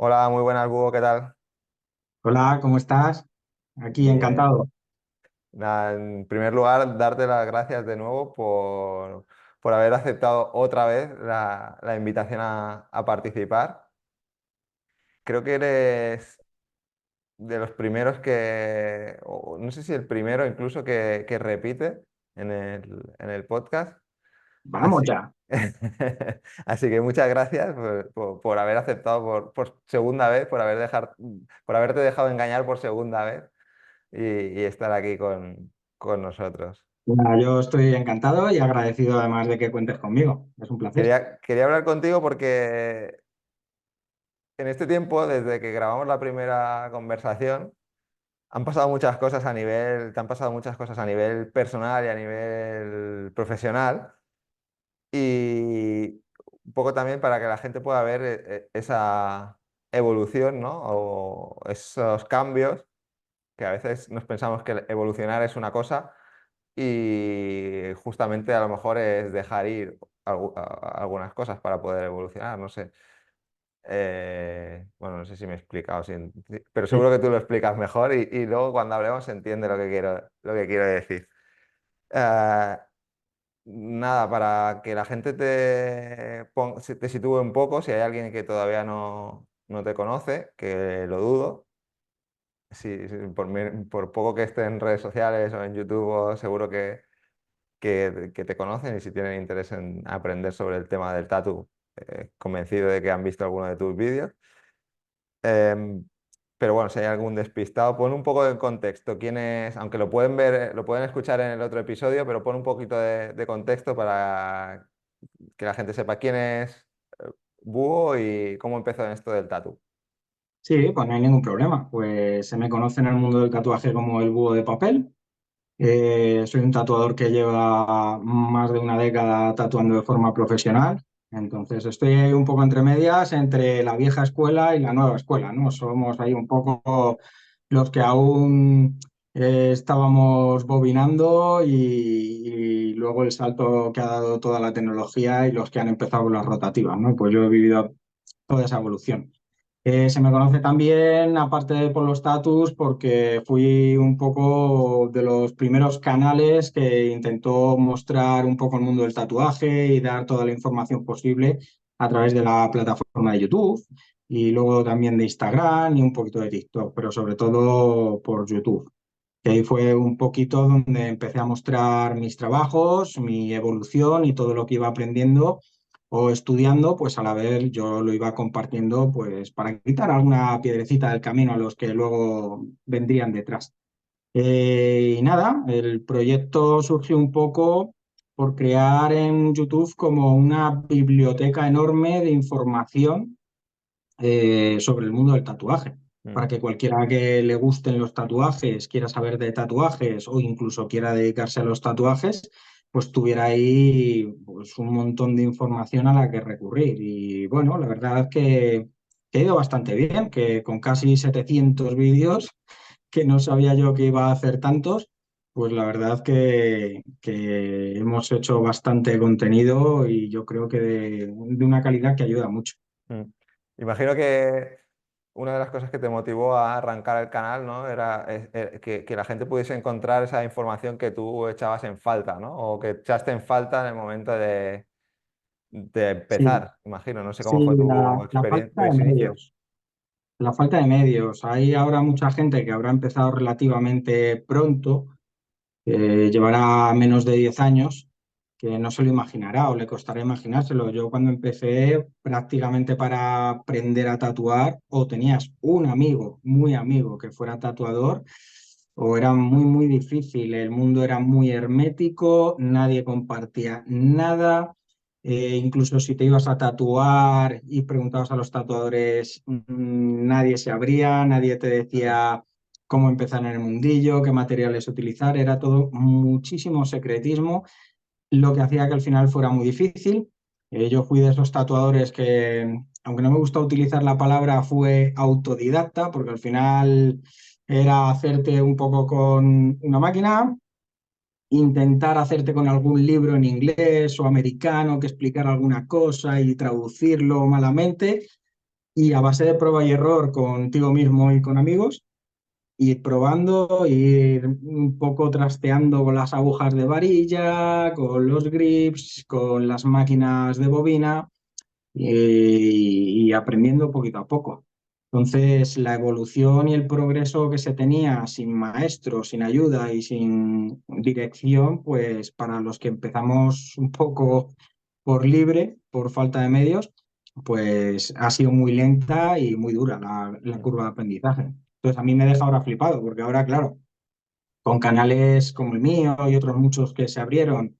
Hola, muy buenas, Hugo, ¿qué tal? Hola, ¿cómo estás? Aquí Bien. encantado. Nada, en primer lugar, darte las gracias de nuevo por haber aceptado otra vez la invitación a participar. Creo que eres de los primeros o no sé si el primero incluso que repite en el podcast. Vamos Así, ya. así que muchas gracias por haber aceptado por segunda vez, por haberte dejado engañar por segunda vez y estar aquí con nosotros. Nada, yo estoy encantado y agradecido además de que cuentes conmigo. Es un placer. Quería hablar contigo porque en este tiempo, desde que grabamos la primera conversación, han pasado muchas cosas te han pasado muchas cosas a nivel personal y a nivel profesional, y un poco también para que la gente pueda ver esa evolución, ¿no? O esos cambios que a veces nos pensamos que evolucionar es una cosa y justamente a lo mejor es dejar ir algunas cosas para poder evolucionar, no sé. Bueno, no sé si me he explicado, pero Sí, seguro que tú lo explicas mejor y luego cuando hablemos se entiende lo que quiero decir. Eh, Nada, para que la gente te sitúe un poco, si hay alguien que todavía no te conoce, que lo dudo. Si por poco que esté en redes sociales o en YouTube, seguro que te conocen, y si tienen interés en aprender sobre el tema del tatu, convencido de que han visto alguno de tus vídeos. Em, pero bueno, si hay algún despistado, pon un poco de contexto. ¿Quién es? Aunque lo pueden ver, lo pueden escuchar en el otro episodio, pero pon un poquito de contexto para que la gente sepa quién es Búho y cómo empezó en esto del tatu. sí, pues no hay ningún problema. Pues se me conoce en el mundo del tatuaje como el búho de papel. Soy un tatuador que lleva más de una década tatuando de forma profesional. Entonces estoy ahí un poco entre medias, entre la vieja escuela y la nueva escuela, ¿no? Somos ahí un poco los que aún estábamos bobinando y luego el salto que ha dado toda la tecnología y los que han empezado con las rotativas, ¿no? Pues yo he vivido toda esa evolución. Se me conoce también, aparte de por los tatus, porque fui un poco de los primeros canales que intentó mostrar un poco el mundo del tatuaje y dar toda la información posible a través de la plataforma de YouTube y luego también de Instagram y un poquito de TikTok, pero sobre todo por YouTube. Que ahí fue un poquito donde empecé a mostrar mis trabajos, mi evolución y todo lo que iba aprendiendo o estudiando, pues a la vez yo lo iba compartiendo pues para quitar alguna piedrecita del camino a los que luego vendrían detrás. Y nada, el proyecto surgió un poco por crear en YouTube como una biblioteca enorme de información sobre el mundo del tatuaje, Mm. para que cualquiera que le gusten los tatuajes, quiera saber de tatuajes o incluso quiera dedicarse a los tatuajes, pues tuviera ahí pues, un montón de información a la que recurrir. Y bueno, la verdad es que ha ido bastante bien, que con casi 700 vídeos, que no sabía yo que iba a hacer tantos. Pues la verdad que hemos hecho bastante contenido y yo creo que de una calidad que ayuda mucho. Mm. Imagino que una de las cosas que te motivó a arrancar el canal, ¿no? Era que la gente pudiese encontrar esa información que tú echabas en falta, ¿no? O que echaste en falta en el momento de Sí, empezar, imagino. No sé cómo fue sí, tu la experiencia, falta de tus inicios. medios. La falta de medios. Hay ahora mucha gente que habrá empezado relativamente pronto, llevará menos de 10 años, que no se lo imaginará o le costará imaginárselo. Yo cuando empecé prácticamente para aprender a tatuar, o tenías un amigo, muy amigo, que fuera tatuador, o era muy, muy difícil. El mundo era muy hermético, nadie compartía nada. Incluso si te ibas a tatuar y preguntabas a los tatuadores, nadie se abría, nadie te decía cómo empezar en el mundillo, qué materiales utilizar, era todo muchísimo secretismo, lo que hacía que al final fuera muy difícil. Yo fui de esos tatuadores que, aunque no me gusta utilizar la palabra, fue autodidacta, porque al final era hacerte un poco con una máquina, intentar hacerte con algún libro en inglés o americano que explicara alguna cosa y traducirlo malamente y a base de prueba y error contigo mismo y con amigos, ir probando, ir un poco trasteando con las agujas de varilla, con los grips, con las máquinas de bobina y aprendiendo poquito a poco. Entonces, la evolución y el progreso que se tenía sin maestro, sin ayuda y sin dirección, pues para los que empezamos un poco por libre, por falta de medios, pues ha sido muy lenta y muy dura la curva de aprendizaje. Entonces, a mí me deja ahora flipado, porque ahora, claro, con canales como el mío y otros muchos que se abrieron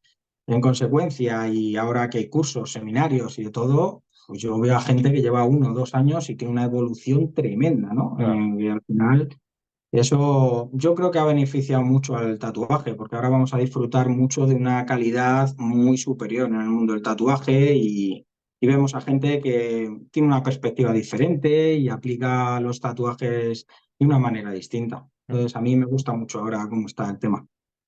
en consecuencia, y ahora que hay cursos, seminarios y de todo, pues yo veo a gente que lleva 1 o 2 años y tiene una evolución tremenda, ¿no? Claro. Y al final, eso yo creo que ha beneficiado mucho al tatuaje, porque ahora vamos a disfrutar mucho de una calidad muy superior en el mundo del tatuaje y vemos a gente que tiene una perspectiva diferente y aplica los tatuajes de una manera distinta. Entonces, a mí me gusta mucho ahora cómo está el tema.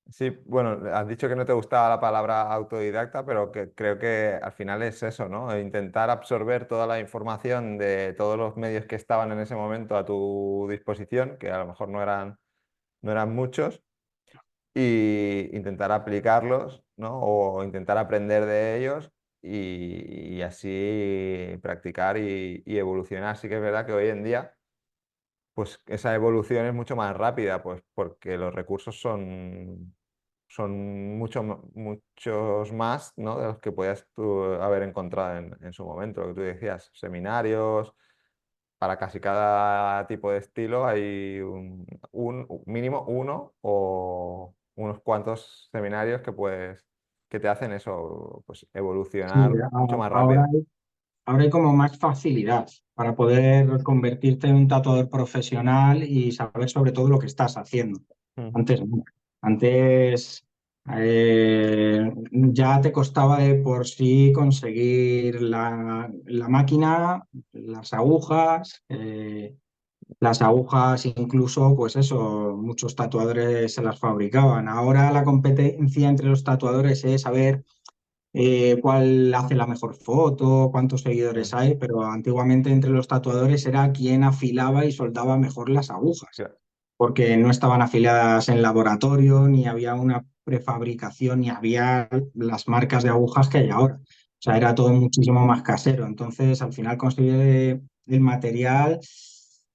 Sí, bueno, has dicho que no te gustaba la palabra autodidacta, pero que creo que al final es eso, ¿no? Intentar absorber toda la información de todos los medios que estaban en ese momento a tu disposición, que a lo mejor no eran muchos, y intentar aplicarlos, ¿no? O intentar aprender de ellos y así practicar y evolucionar. Sí que es verdad que hoy en día pues esa evolución es mucho más rápida, pues porque los recursos son muchos más, ¿no? De los que podías tú haber encontrado en su momento. Lo que tú decías, seminarios, para casi cada tipo de estilo hay un mínimo uno o unos cuantos seminarios que te hacen eso, pues Sí, evolucionar mucho más ahora rápido. ahora hay como más facilidad para poder convertirte en un tatuador profesional y saber sobre todo lo que estás haciendo. Ujú. Antes no. Antes ya te costaba de por sí conseguir la máquina, las agujas incluso, pues eso, muchos tatuadores se las fabricaban. Ahora la competencia entre los tatuadores es saber cuál hace la mejor foto, cuántos seguidores Mm, hay, pero antiguamente entre los tatuadores era quien afilaba y soldaba mejor las agujas, cla- porque no estaban afiliadas en laboratorio, ni había una prefabricación, ni había las marcas de agujas que hay ahora. O sea, era todo muchísimo más casero. Entonces, al final conseguir el material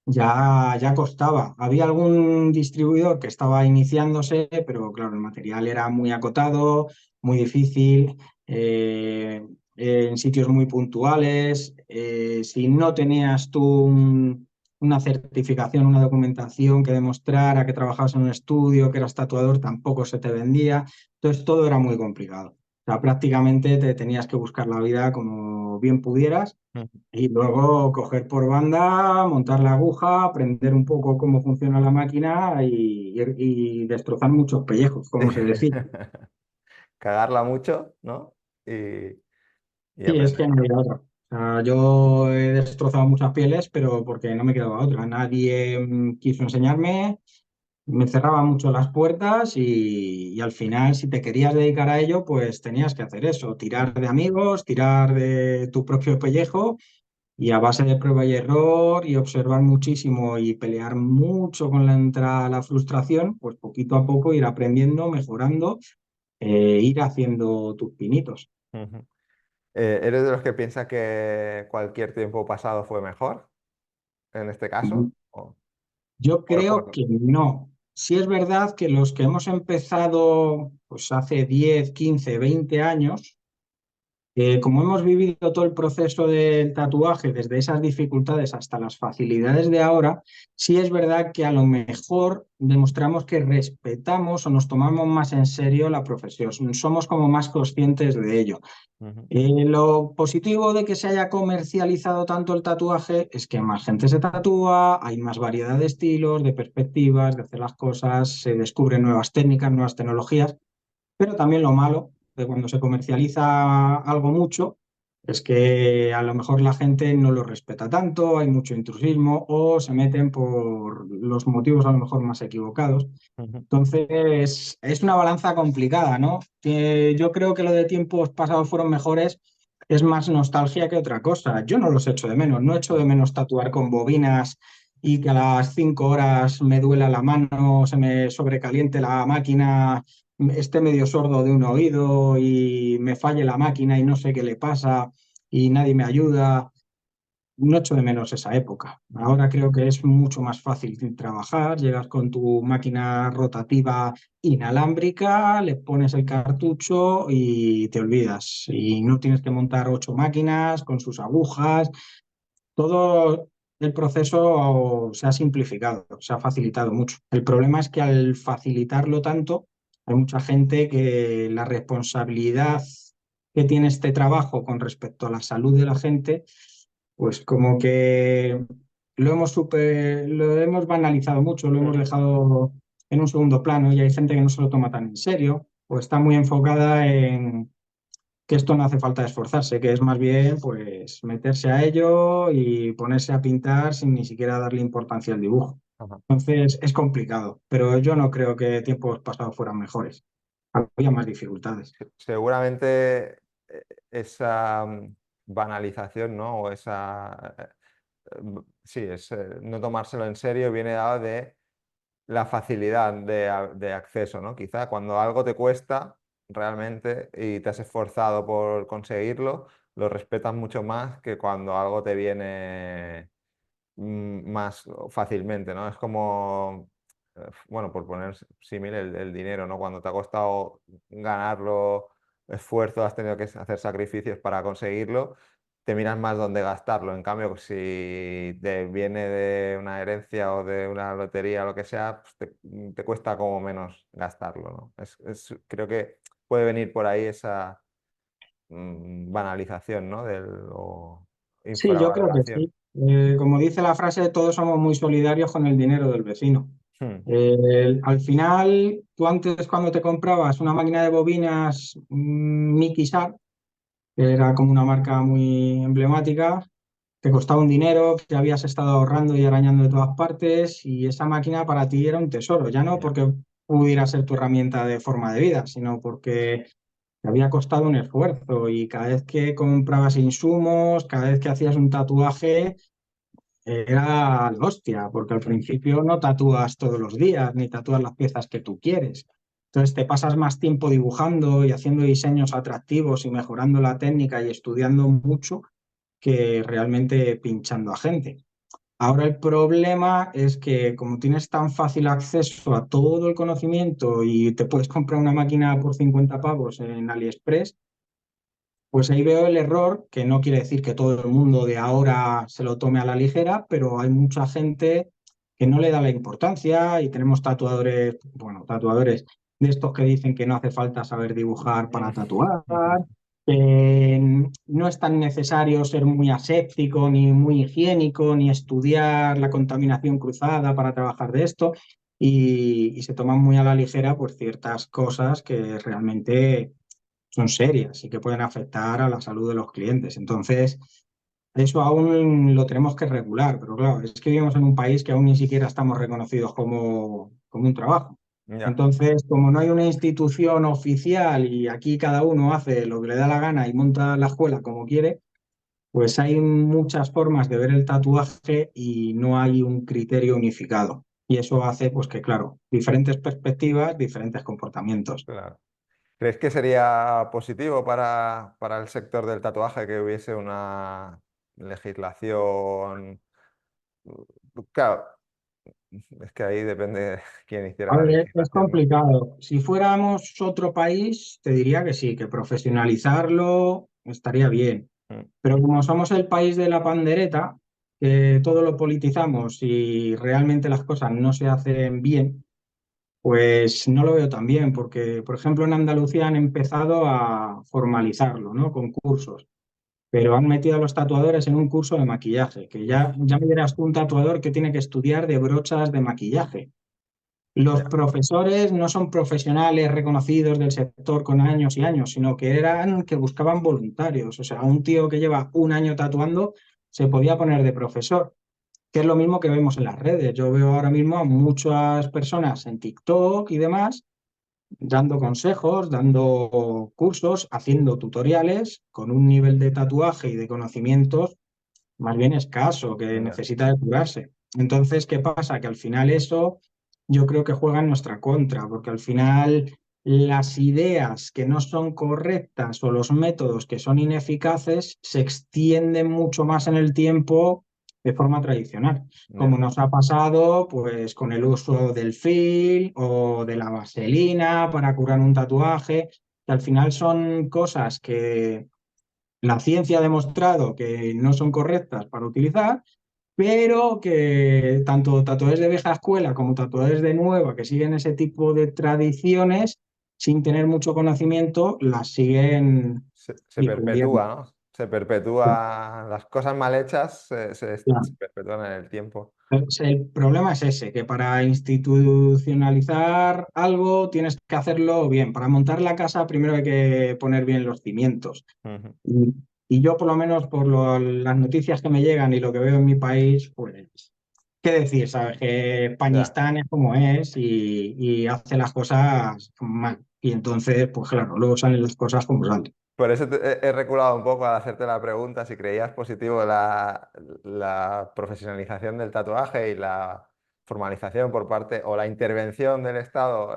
ya costaba. Había algún distribuidor que estaba iniciándose, pero claro, el material era muy acotado, muy difícil eh, en sitios muy puntuales. Si no tenías tú una certificación, una documentación que demostrara que trabajabas en un estudio, que eras tatuador, tampoco se te vendía. Entonces todo era muy complicado. O sea, prácticamente te tenías que buscar la vida como bien pudieras mm. y luego coger por banda, montar la aguja, aprender un poco cómo funciona la máquina y destrozar muchos pellejos, como se decía. Cagarla mucho, ¿no? Y Sí, es aprender. que no había otra. O sea, yo he destrozado muchas pieles, pero porque no me quedaba otra. Nadie quiso enseñarme, me cerraba mucho las puertas y al final, si te querías dedicar a ello, pues tenías que hacer eso, tirar Mm, de amigos, tirar de tu propio pellejo y a base de prueba y error y observar muchísimo y pelear mucho con la frustración, pues poquito a poco ir aprendiendo, mejorando, ir haciendo tus pinitos. ujú. ¿Eres de los que piensa que cualquier tiempo pasado fue mejor, en este caso? Yo O creo que no. Sí es verdad que los que hemos empezado pues hace 10, 15, 20 años, como hemos vivido todo el proceso del tatuaje, desde esas dificultades hasta las facilidades de ahora, sí es verdad que a lo mejor demostramos que respetamos o nos tomamos más en serio la profesión. Somos como más conscientes de ello. Ujú, Lo positivo de que se haya comercializado tanto el tatuaje es que más gente se tatúa, hay más variedad de estilos, de perspectivas, de hacer las cosas, se descubren nuevas técnicas, nuevas tecnologías, pero también lo malo de cuando se comercializa algo mucho es que a lo mejor la gente no lo respeta tanto, hay mucho intrusismo o se meten por los motivos a lo mejor más equivocados. ujú. Entonces, es una balanza complicada, ¿no? Que yo creo que lo de tiempos pasados fueron mejores es más nostalgia que otra cosa. Yo no los echo de menos, no echo de menos tatuar con bobinas y que a las 5 horas me duela la mano, se me sobrecaliente la máquina, esté medio sordo de un oído y me falle la máquina y no sé qué le pasa y nadie me ayuda. No echo de menos esa época. Ujú. Ahora creo que es mucho más fácil trabajar. Llegas con tu máquina rotativa inalámbrica, le pones el cartucho y te olvidas. Y no tienes que montar 8 máquinas con sus agujas. Todo el proceso se ha simplificado, se ha facilitado mucho. El problema es que al facilitarlo tanto, hay mucha gente que la responsabilidad que tiene este trabajo con respecto a la salud de la gente pues como que lo hemos banalizado mucho, lo hemos Mm. dejado en un segundo plano y hay gente que no se lo toma tan en serio o está muy enfocada en que esto no hace falta esforzarse, que es más bien pues meterse a ello y ponerse a pintar sin ni siquiera darle importancia al dibujo. Ajá. Entonces es complicado, pero yo no creo que tiempos pasados fueran mejores. Había más dificultades. Seguramente esa banalización, ¿no? O esa... sí, no tomárselo en serio viene dado de la facilidad de acceso, ¿no? Quizá cuando algo te cuesta realmente y te has esforzado por conseguirlo, lo respetas mucho más que cuando algo te viene más fácilmente, ¿no? Es como, bueno, por poner símil el dinero, ¿no? Cuando te ha costado ganarlo, esfuerzo, has tenido que hacer sacrificios para conseguirlo, te miras más dónde gastarlo. En cambio, si te viene de una herencia o de una lotería o lo que sea, pues te cuesta como menos gastarlo, ¿no? Creo que puede venir por ahí esa banalización, ¿no? O Sí, yo creo que sí. infravaloración. Como dice la frase, todos somos muy solidarios con el dinero del vecino. Hmm. Al final, tú antes cuando te comprabas una máquina de bobinas Mickey Sharp, que era como una marca muy emblemática, te costaba un dinero que habías estado ahorrando y arañando de todas partes y esa máquina para ti era un tesoro, ya no Ya. porque pudiera ser tu herramienta de forma de vida, sino porque te había costado un esfuerzo y cada vez que comprabas insumos, cada vez que hacías un tatuaje, era la hostia, porque al principio no tatúas todos los días, ni tatúas las piezas que tú quieres. Entonces te pasas más tiempo dibujando y haciendo diseños atractivos y mejorando la técnica y estudiando mucho que realmente pinchando a gente. Ahora el problema es que como tienes tan fácil acceso a todo el conocimiento y te puedes comprar una máquina por 50 pavos en AliExpress, pues ahí veo el error, que no quiere decir que todo el mundo de ahora se lo tome a la ligera, pero hay mucha gente que no le da la importancia y tenemos tatuadores, bueno, tatuadores de estos que dicen que no hace falta saber dibujar para Mm. tatuar, que no es tan necesario ser muy aséptico, ni muy higiénico, ni estudiar la contaminación cruzada para trabajar de esto, y se toman muy a la ligera pues ciertas cosas que realmente son serias y que pueden afectar a la salud de los clientes. Entonces, eso aún lo tenemos que regular, pero claro, es que vivimos en un país que aún ni siquiera estamos reconocidos como un trabajo. Ya, Entonces, como no hay una institución oficial y aquí cada uno hace lo que le da la gana y monta la escuela como quiere, pues hay muchas formas de ver el tatuaje y no hay un criterio unificado. Y eso hace, pues que, claro, diferentes perspectivas, diferentes comportamientos. claro. ¿Crees que sería positivo para el sector del tatuaje que hubiese una legislación? Claro, es que ahí depende de quién hiciera A la ver, es legislación, ¿no? complicado. Si fuéramos otro país, te diría que sí, que profesionalizarlo estaría bien. Mm. Pero como somos el país de la pandereta, que todo lo politizamos y realmente las cosas no se hacen bien, pues no lo veo tan bien, porque, por ejemplo, en Andalucía han empezado a formalizarlo, ¿no? Con cursos, pero han metido a los tatuadores en un curso de maquillaje, que ya me dirás tú un tatuador que tiene que estudiar de brochas de maquillaje. Los Ya. profesores no son profesionales reconocidos del sector con años y años, sino que eran que buscaban voluntarios. O sea, un tío que lleva un año tatuando se podía poner de profesor, que es lo mismo que vemos en las redes. Yo veo ahora mismo a muchas personas en TikTok y demás dando consejos, dando cursos, haciendo tutoriales con un nivel de tatuaje y de conocimientos más bien escaso, que Ya, necesita depurarse. Entonces, ¿qué pasa? Que al final eso yo creo que juega en nuestra contra, porque al final las ideas que no son correctas o los métodos que son ineficaces se extienden mucho más en el tiempo de forma tradicional, como ya. nos ha pasado pues con el uso del fil o de la vaselina para curar un tatuaje, que al final son cosas que la ciencia ha demostrado que no son correctas para utilizar, pero que tanto tatuadores de vieja escuela como tatuadores de nueva que siguen ese tipo de tradiciones sin tener mucho conocimiento, las siguen Se difundiendo. perpetúa, ¿no? Se perpetúa, las cosas mal hechas se perpetúan en el tiempo. El problema es ese, que para institucionalizar algo tienes que hacerlo bien. Para montar la casa primero hay que poner bien los cimientos. Ujú. Y, y yo, por lo menos, las noticias que me llegan y lo que veo en mi país, pues, ¿qué decir? ¿Sabes? Que Ya. Pañistán es como es y hace las cosas mal. Y entonces, pues claro, luego salen las cosas como salen. Por eso he reculado un poco al hacerte la pregunta si creías positivo la profesionalización del tatuaje y la formalización por parte o la intervención del Estado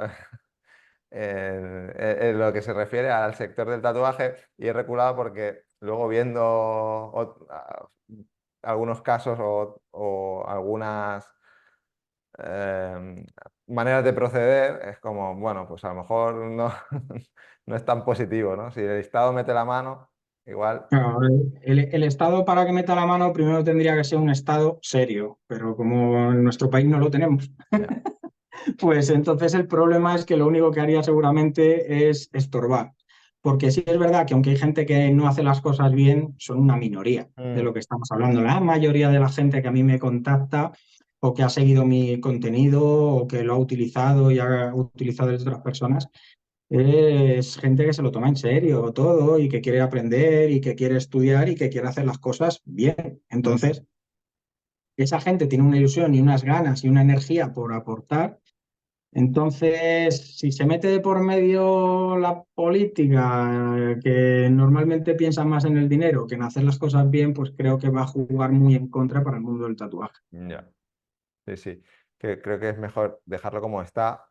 en lo que se refiere al sector del tatuaje y he reculado porque luego viendo algunos casos o algunas maneras de proceder, es como, bueno, pues a lo mejor no, no es tan positivo, ¿no? Si el Estado mete la mano, igual, Claro, el Estado para que meta la mano primero tendría que ser un Estado serio, pero como en nuestro país no lo tenemos, ya. pues entonces el problema es que lo único que haría seguramente es estorbar. Porque sí es verdad que aunque hay gente que no hace las cosas bien, son una minoría de lo Mm, que estamos hablando. La mayoría de la gente que a mí me contacta o que ha seguido mi contenido o que lo ha utilizado y ha utilizado de otras personas, es gente que se lo toma en serio todo y que quiere aprender y que quiere estudiar y que quiere hacer las cosas bien. Entonces, esa gente tiene una ilusión y unas ganas y una energía por aportar. Entonces, si se mete de por medio la política, que normalmente piensa más en el dinero que en hacer las cosas bien, pues creo que va a jugar muy en contra para el mundo del tatuaje. ya. Sí, sí. Que creo que es mejor dejarlo como está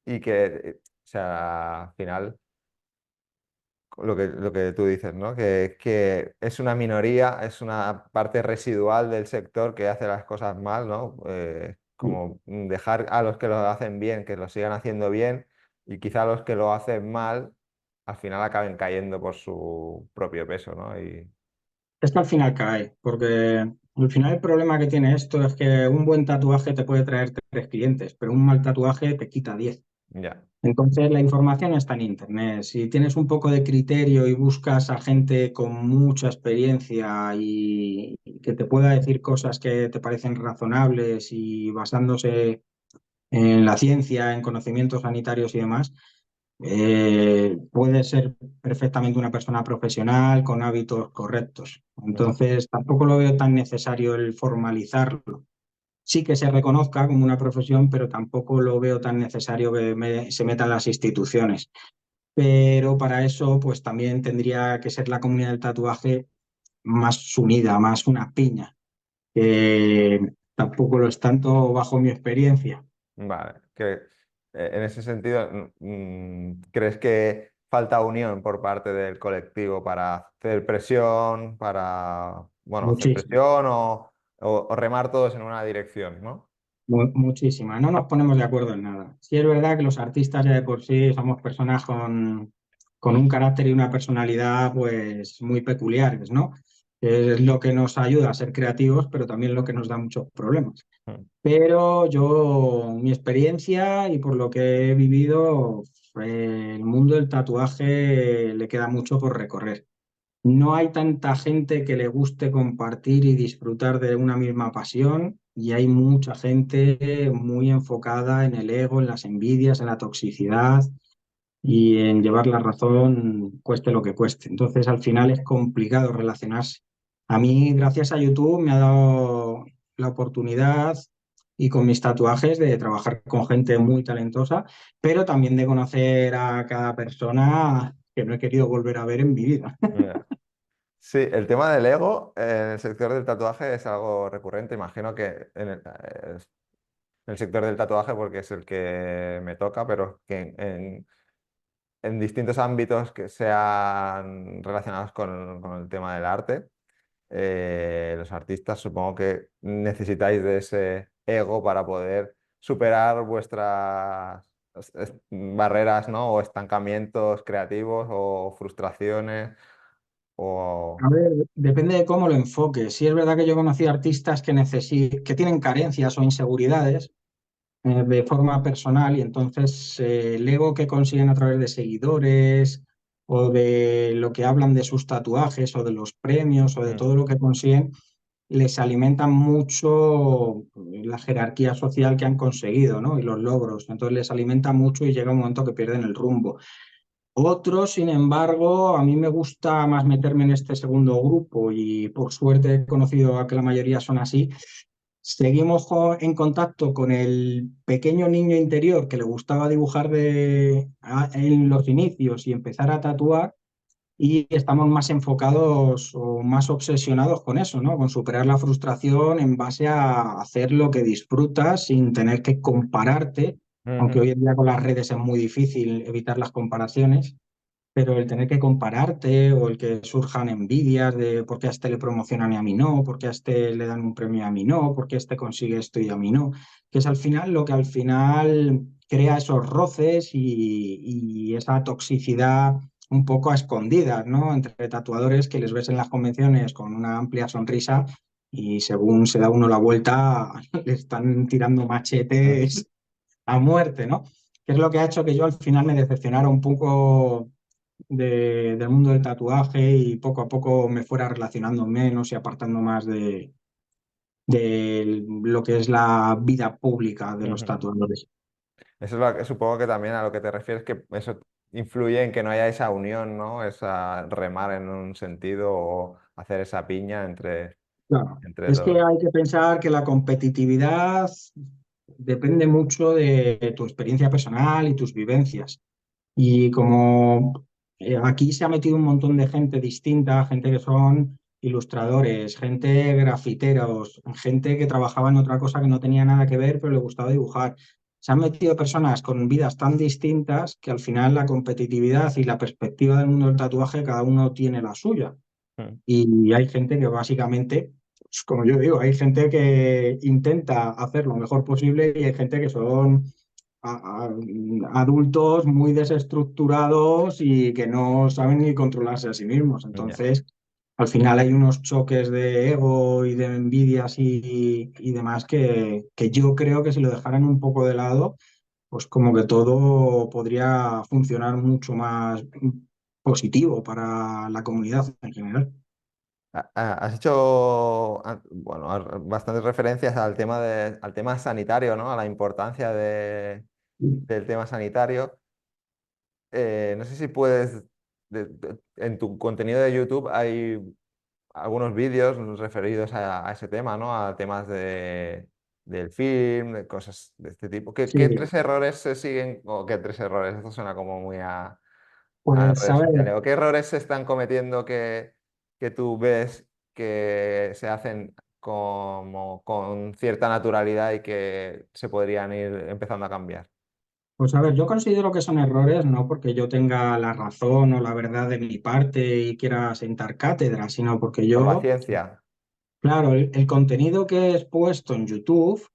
y que, o sea, al final, lo que tú dices, ¿no? Que es una minoría, es una parte residual del sector que hace las cosas mal, ¿no? Como dejar a los que lo hacen bien, que lo sigan haciendo bien, y quizá los que lo hacen mal, al final acaben cayendo por su propio peso, ¿no? Y Es que al final cae, porque al final el problema que tiene esto es que un buen tatuaje te puede traer 3 clientes, pero un mal tatuaje te quita 10. ya. Entonces, la información está en Internet. Si tienes un poco de criterio y buscas a gente con mucha experiencia y que te pueda decir cosas que te parecen razonables y basándose en la ciencia, en conocimientos sanitarios y demás, puede ser perfectamente una persona profesional con hábitos correctos. Mm, Entonces, tampoco lo veo tan necesario el formalizarlo. Sí que se reconozca como una profesión, pero tampoco lo veo tan necesario que se metan las instituciones. Pero para eso, pues también tendría que ser la comunidad del tatuaje más unida, más una piña, que tampoco lo es tanto bajo mi experiencia. vale. Que, en ese sentido, ¿crees que falta unión por parte del colectivo para hacer presión, para, bueno, hacer Muchísimo. presión o remar todos en una dirección, ¿no? Muchísima. No nos ponemos de acuerdo en nada. Sí es verdad que los artistas ya de por sí somos personas con un carácter y una personalidad pues muy peculiares, ¿no? Es lo que nos ayuda a ser creativos, pero también lo que nos da muchos problemas. Mm, Pero yo, mi experiencia y por lo que he vivido, el mundo del tatuaje le queda mucho por recorrer. No hay tanta gente que le guste compartir y disfrutar de una misma pasión y hay mucha gente muy enfocada en el ego, en las envidias, en la toxicidad y en llevar la razón cueste lo que cueste. Entonces al final es complicado relacionarse. A mí, gracias a YouTube, me ha dado la oportunidad y con mis tatuajes, de trabajar con gente muy talentosa, pero también de conocer a cada persona que no he querido volver a ver en mi vida. Ya. Sí, el tema del ego en el sector del tatuaje es algo recurrente. Imagino que en el sector del tatuaje, porque es el que me toca, pero que en distintos ámbitos que sean relacionados con el tema del arte, los artistas supongo que necesitáis de ese ego para poder superar vuestras barreras, ¿no? O estancamientos creativos o frustraciones o... A ver, depende de cómo lo enfoques. Sí es verdad que yo conocí artistas que tienen carencias o inseguridades de forma personal y entonces el ego que consiguen a través de seguidores o de lo que hablan de sus tatuajes o de los premios o de Mm, todo lo que consiguen, les alimenta mucho la jerarquía social que han conseguido, ¿no? Y los logros. Entonces les alimenta mucho y llega un momento que pierden el rumbo. Otros, sin embargo, a mí me gusta más meterme en este segundo grupo y por suerte he conocido a que la mayoría son así. Seguimos en contacto con el pequeño niño interior que le gustaba dibujar en los inicios y empezar a tatuar y estamos más enfocados o más obsesionados con eso, ¿no? Con superar la frustración en base a hacer lo que disfrutas sin tener que compararte, aunque ujú, hoy en día con las redes es muy difícil evitar las comparaciones, pero el tener que compararte o el que surjan envidias de por qué a este le promocionan y a mí no, por qué a este le dan un premio y a mí no, por qué este consigue esto y a mí no, que es al final lo que al final crea esos roces y esa toxicidad un poco a escondidas, ¿no? Entre tatuadores que les ves en las convenciones con una amplia sonrisa y según se da uno la vuelta le están tirando mm, machetes a muerte, ¿no? Que es lo que ha hecho que yo al final me decepcionara un poco del mundo del tatuaje y poco a poco me fuera relacionando menos y apartando más de lo que es la vida pública de los ujú. tatuadores. Eso es supongo que también a lo que te refieres, que eso influye en que no haya esa unión, ¿no? Esa remar en un sentido o hacer esa piña Claro, entre es que dos. hay que pensar que la competitividad depende mucho de tu experiencia personal y tus vivencias. Y como aquí se ha metido un montón de gente distinta, gente que son ilustradores, gente grafiteros, gente que trabajaba en otra cosa que no tenía nada que ver, pero le gustaba dibujar. Se han metido personas con vidas tan distintas que al final la competitividad y la perspectiva del mundo del tatuaje, cada uno tiene la suya. Mm, Y hay gente que básicamente, pues, como yo digo, hay gente que intenta hacer lo mejor posible y hay gente que son adultos muy desestructurados y que no saben ni controlarse a sí mismos. ya. Entonces, al final hay unos choques de ego y de envidias y demás que yo creo que si lo dejaran un poco de lado, pues como que todo podría funcionar mucho más positivo para la comunidad en general. Has hecho bueno, bastantes referencias al al tema sanitario, ¿no? A la importancia del tema sanitario. No sé si puedes, en tu contenido de YouTube hay algunos vídeos referidos a ese tema, ¿no? A temas del film, de cosas de este tipo. ¿Qué Sí, tres errores se siguen? ¿O qué tres errores? Esto suena como muy a pues a redes ver, sociales. ¿O qué errores se están cometiendo que tú ves que se hacen como con cierta naturalidad y que se podrían ir empezando a cambiar? pues a ver, yo considero que son errores no porque yo tenga la razón o la verdad de mi parte y quiera sentar cátedra, sino porque Por la yo, ciencia. claro, el contenido que es puesto en YouTube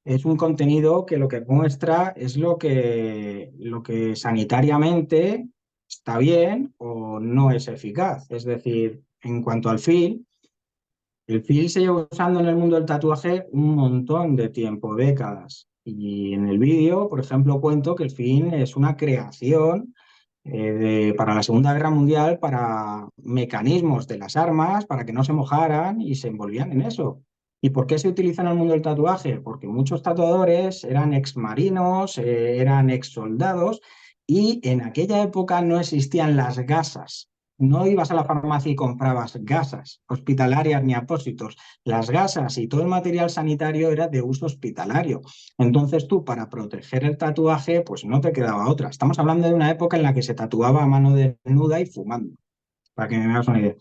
es un contenido que lo que muestra es lo que sanitariamente está bien o no es eficaz. Es decir, en cuanto al fil, el fil se lleva usando en el mundo del tatuaje un montón de tiempo, décadas. Y en el vídeo, por ejemplo, cuento que el fil es una creación para la Segunda Guerra Mundial, para mecanismos de las armas, para que no se mojaran y se envolvían en eso. ¿Y por qué se utiliza en el mundo del tatuaje? Porque muchos tatuadores eran exmarinos, eran ex soldados y en aquella época no existían las gasas. no ibas a la farmacia y comprabas gasas hospitalarias ni apósitos. Las gasas y todo el material sanitario era de uso hospitalario. Entonces tú, para proteger el tatuaje, pues no te quedaba otra. Estamos hablando de una época en la que se tatuaba a mano desnuda y fumando, para que me hagas una idea.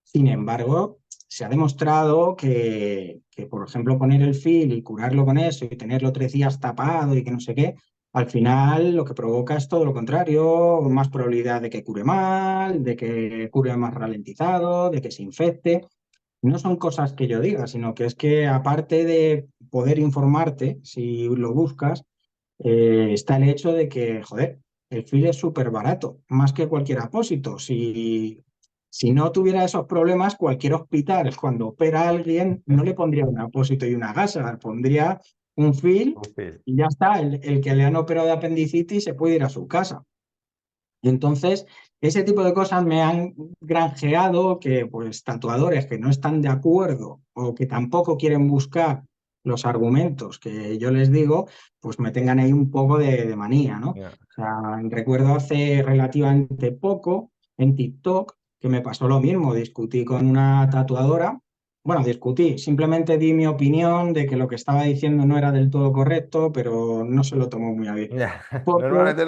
Sin embargo, se ha demostrado que, por ejemplo, poner el fil y curarlo con eso y tenerlo 3 días tapado y que no sé qué, al final lo que provoca es todo lo contrario, más probabilidad de que cure mal, de que cure más ralentizado, de que se infecte. No son cosas que yo diga, sino que es que aparte de poder informarte, si lo buscas, está el hecho de que, joder, el fil es súper barato, más que cualquier apósito. Si no tuviera esos problemas, cualquier hospital, cuando opera a alguien, no le pondría un apósito y una gasa, le pondría un fil Útil. y ya está. El que le han operado de apendicitis se puede ir a su casa. Entonces, ese tipo de cosas me han granjeado que pues tatuadores que no están de acuerdo o que tampoco quieren buscar los argumentos que yo les digo, pues me tengan ahí un poco de manía, ¿no? O Ya. sea, recuerdo hace relativamente poco en TikTok que me pasó lo mismo, discutí con una tatuadora, bueno, discutí, simplemente di mi opinión de que lo que estaba diciendo no era del todo correcto, pero no se lo tomó muy a bien. Ya. Porque Normalmente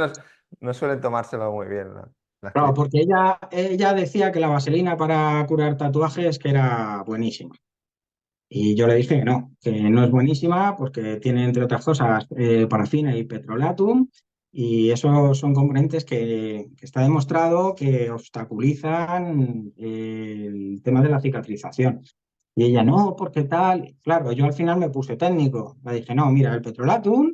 no suelen tomárselo muy bien, ¿no? Las Claro, críticas. porque ella decía que la vaselina para curar tatuajes que era buenísima. Y yo le dije que no es buenísima porque tiene, entre otras cosas, parafina y petrolatum. Y esos son componentes que está demostrado que obstaculizan el tema de la cicatrización. Y ella, no, porque tal. Claro, yo al final me puse técnico. Le dije, no, mira, el petrolatum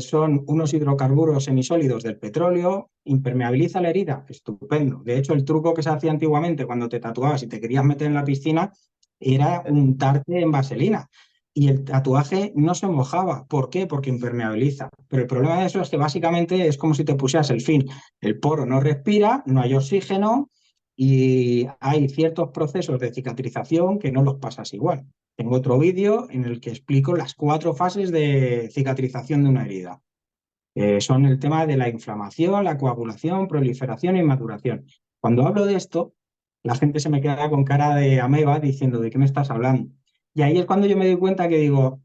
son unos hidrocarburos semisólidos del petróleo, impermeabiliza la herida, estupendo. De hecho, el truco que se hacía antiguamente cuando te tatuabas y te querías meter en la piscina era Eh, untarte en vaselina. Y el tatuaje no se mojaba. ¿Por qué? Porque impermeabiliza. Pero el problema de eso es que básicamente es como si te pusieras el fin. El poro no respira, no hay oxígeno y hay ciertos procesos de cicatrización que no los pasas igual. Tengo otro vídeo en el que explico las 4 fases de cicatrización de una herida. Son el tema de la inflamación, la coagulación, proliferación y maduración. Cuando hablo de esto, la gente se me queda con cara de ameba diciendo, ¿de qué me estás hablando? Y ahí es cuando yo me doy cuenta que digo,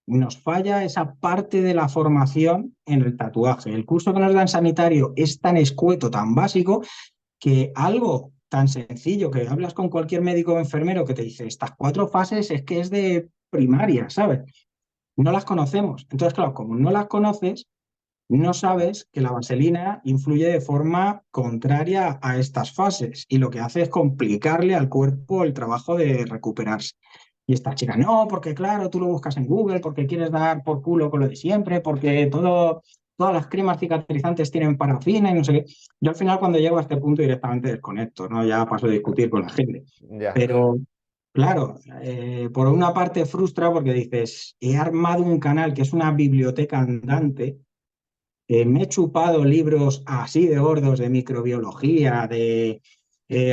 nos falla esa parte de la formación en el tatuaje. El curso que nos dan sanitario es tan escueto, tan básico, que algo tan sencillo que hablas con cualquier médico o enfermero que te dice, estas 4 fases es que es de primaria, ¿sabes? No las conocemos. Entonces, claro, como no las conoces, no sabes que la vaselina influye de forma contraria a estas fases y lo que hace es complicarle al cuerpo el trabajo de recuperarse. Y esta chica, no, porque claro, tú lo buscas en Google, porque quieres dar por culo con lo de siempre, porque todas las cremas cicatrizantes tienen parafina y no sé qué. Yo al final cuando llego a este punto directamente desconecto, ¿no? Ya paso a discutir con la gente. Ya. Pero claro, por una parte frustra porque dices, he armado un canal que es una biblioteca andante, me he chupado libros así de gordos de microbiología, de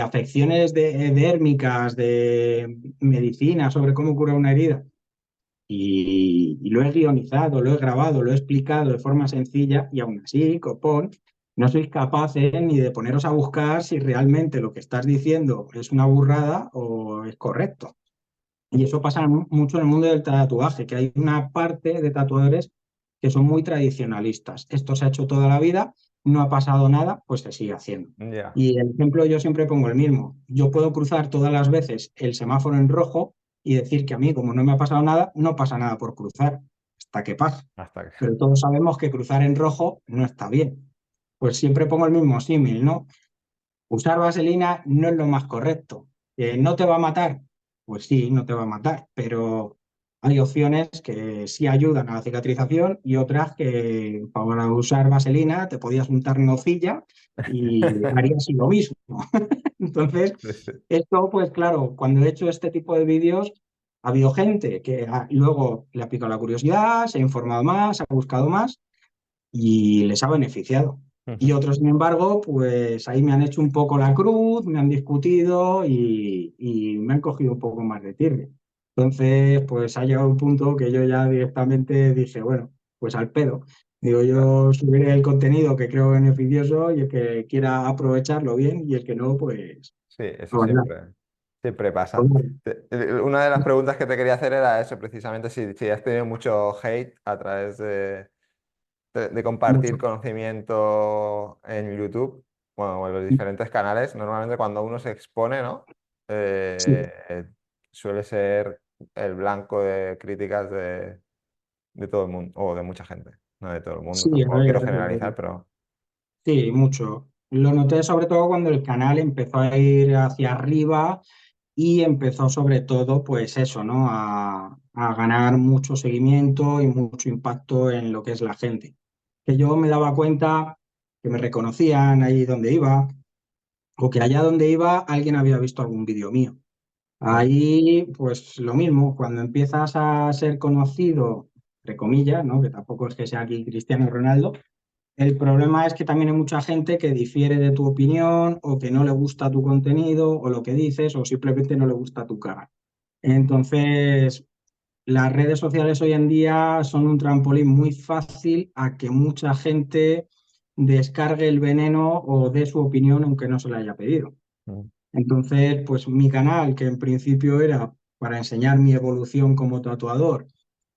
afecciones dérmicas, de medicina sobre cómo curar una herida. Y lo he guionizado, lo he grabado, lo he explicado de forma sencilla y aún así, copón, no sois capaces ni de poneros a buscar si realmente lo que estás diciendo es una burrada o es correcto. Y eso pasa mucho en el mundo del tatuaje, que hay una parte de tatuadores que son muy tradicionalistas. Esto se ha hecho toda la vida, no ha pasado nada, pues se sigue haciendo. Ya. Y el ejemplo yo siempre pongo el mismo. Yo puedo cruzar todas las veces el semáforo en rojo y decir que a mí, como no me ha pasado nada, no pasa nada por cruzar, hasta que pasa. Hasta que. Pero todos sabemos que cruzar en rojo no está bien. Pues siempre pongo el mismo símil, ¿no? Usar vaselina no es lo más correcto. ¿No te va a matar? Pues sí, no te va a matar, pero hay opciones que sí ayudan a la cicatrización y otras que para usar vaselina te podías untar nocilla y haría así lo mismo. Entonces, Sí, sí. esto, pues claro, cuando he hecho este tipo de vídeos, ha habido gente que luego le ha picado la curiosidad, se ha informado más, ha buscado más y les ha beneficiado. Y otros, sin embargo, pues ahí me han hecho un poco la cruz, me han discutido y me han cogido un poco más de tirria. Entonces, pues ha llegado un punto que yo ya directamente dije, bueno, pues al pedo. Digo, Claro. yo subiré el contenido que creo beneficioso y el que quiera aprovecharlo bien y el que no, pues Sí, eso a bailar. siempre Pues pasa. vale. Una de las preguntas que te quería hacer era eso, precisamente, si has tenido mucho hate a través de compartir Mucho. conocimiento en YouTube, bueno, o en los diferentes canales. Normalmente cuando uno se expone, ¿no? Sí, Suele ser el blanco de críticas de todo el mundo, o de mucha gente. No de todo el mundo, sí, a tampoco ver, quiero generalizar, pero... sí, mucho. Lo noté sobre todo cuando el canal empezó a ir hacia arriba y empezó sobre todo, pues eso, ¿no? A ganar mucho seguimiento y mucho impacto en lo que es la gente. Que yo me daba cuenta que me reconocían ahí donde iba o que allá donde iba alguien había visto algún vídeo mío. Mm, Ahí, pues lo mismo, cuando empiezas a ser conocido, entre comillas, ¿no? Que tampoco es que sea aquí Cristiano Ronaldo, el problema es que también hay mucha gente que difiere de tu opinión o que no le gusta tu contenido o lo que dices o simplemente no le gusta tu cara. Entonces, las redes sociales hoy en día son un trampolín muy fácil a que mucha gente descargue el veneno o dé su opinión aunque no se la haya pedido. mm, Entonces, pues mi canal, que en principio era para enseñar mi evolución como tatuador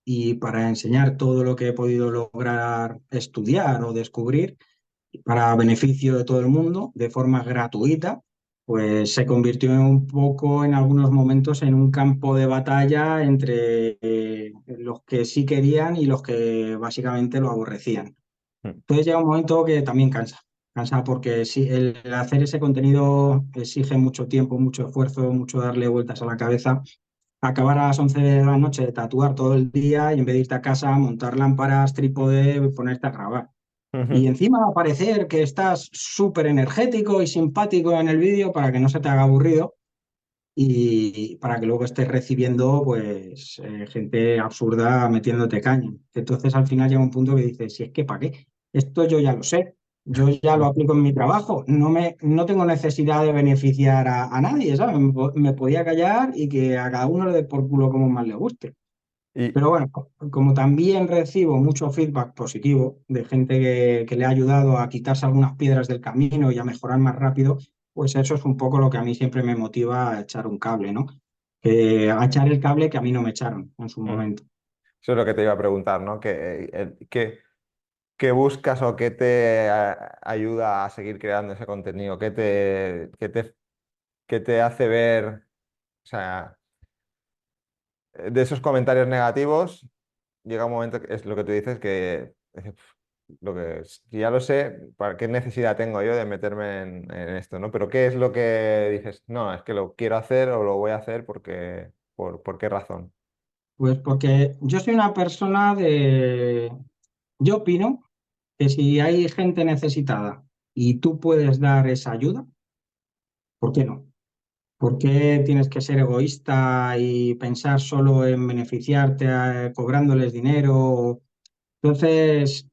y para enseñar todo lo que he podido lograr estudiar o descubrir, para beneficio de todo el mundo, de forma gratuita, pues se convirtió un poco en algunos momentos en un campo de batalla entre los que sí querían y los que básicamente lo aborrecían. mm, Entonces llega un momento que también cansa, cansa porque sí, el hacer ese contenido exige mucho tiempo, mucho esfuerzo, mucho darle vueltas a la cabeza. Acabar a las 11 de la noche de tatuar todo el día y en vez de irte a casa, montar lámparas, trípode, ponerte a grabar. Y ujú. encima va a parecer que estás súper energético y simpático en el vídeo para que no se te haga aburrido y para que luego estés recibiendo pues gente absurda metiéndote caña. Entonces al final llega un punto que dices, si es que ¿para qué? Esto yo ya lo sé, yo ya lo aplico en mi trabajo, no tengo necesidad de beneficiar a nadie, ¿sabes? Me podía callar y que a cada uno le dé por culo como más le guste. Y, Pero bueno, como también recibo mucho feedback positivo de gente que le ha ayudado a quitarse algunas piedras del camino y a mejorar más rápido, pues eso es un poco lo que a mí siempre me motiva a echar un cable, ¿no? A echar el cable que a mí no me echaron en su ujú. momento. Eso es lo que te iba a preguntar, ¿no? ¿Qué buscas o qué te ayuda a seguir creando ese contenido? ¿Qué te hace ver, o sea, de esos comentarios negativos, llega un momento que es lo que tú dices, que si ya lo sé, ¿para qué necesidad tengo yo de meterme en esto, ¿no? Pero ¿qué es lo que dices? No, es que lo quiero hacer o lo voy a hacer porque, ¿por qué razón? Pues porque yo soy una persona de... Yo opino que si hay gente necesitada y tú puedes dar esa ayuda, ¿por qué no? ¿Por qué tienes que ser egoísta y pensar solo en beneficiarte cobrándoles dinero? Entonces,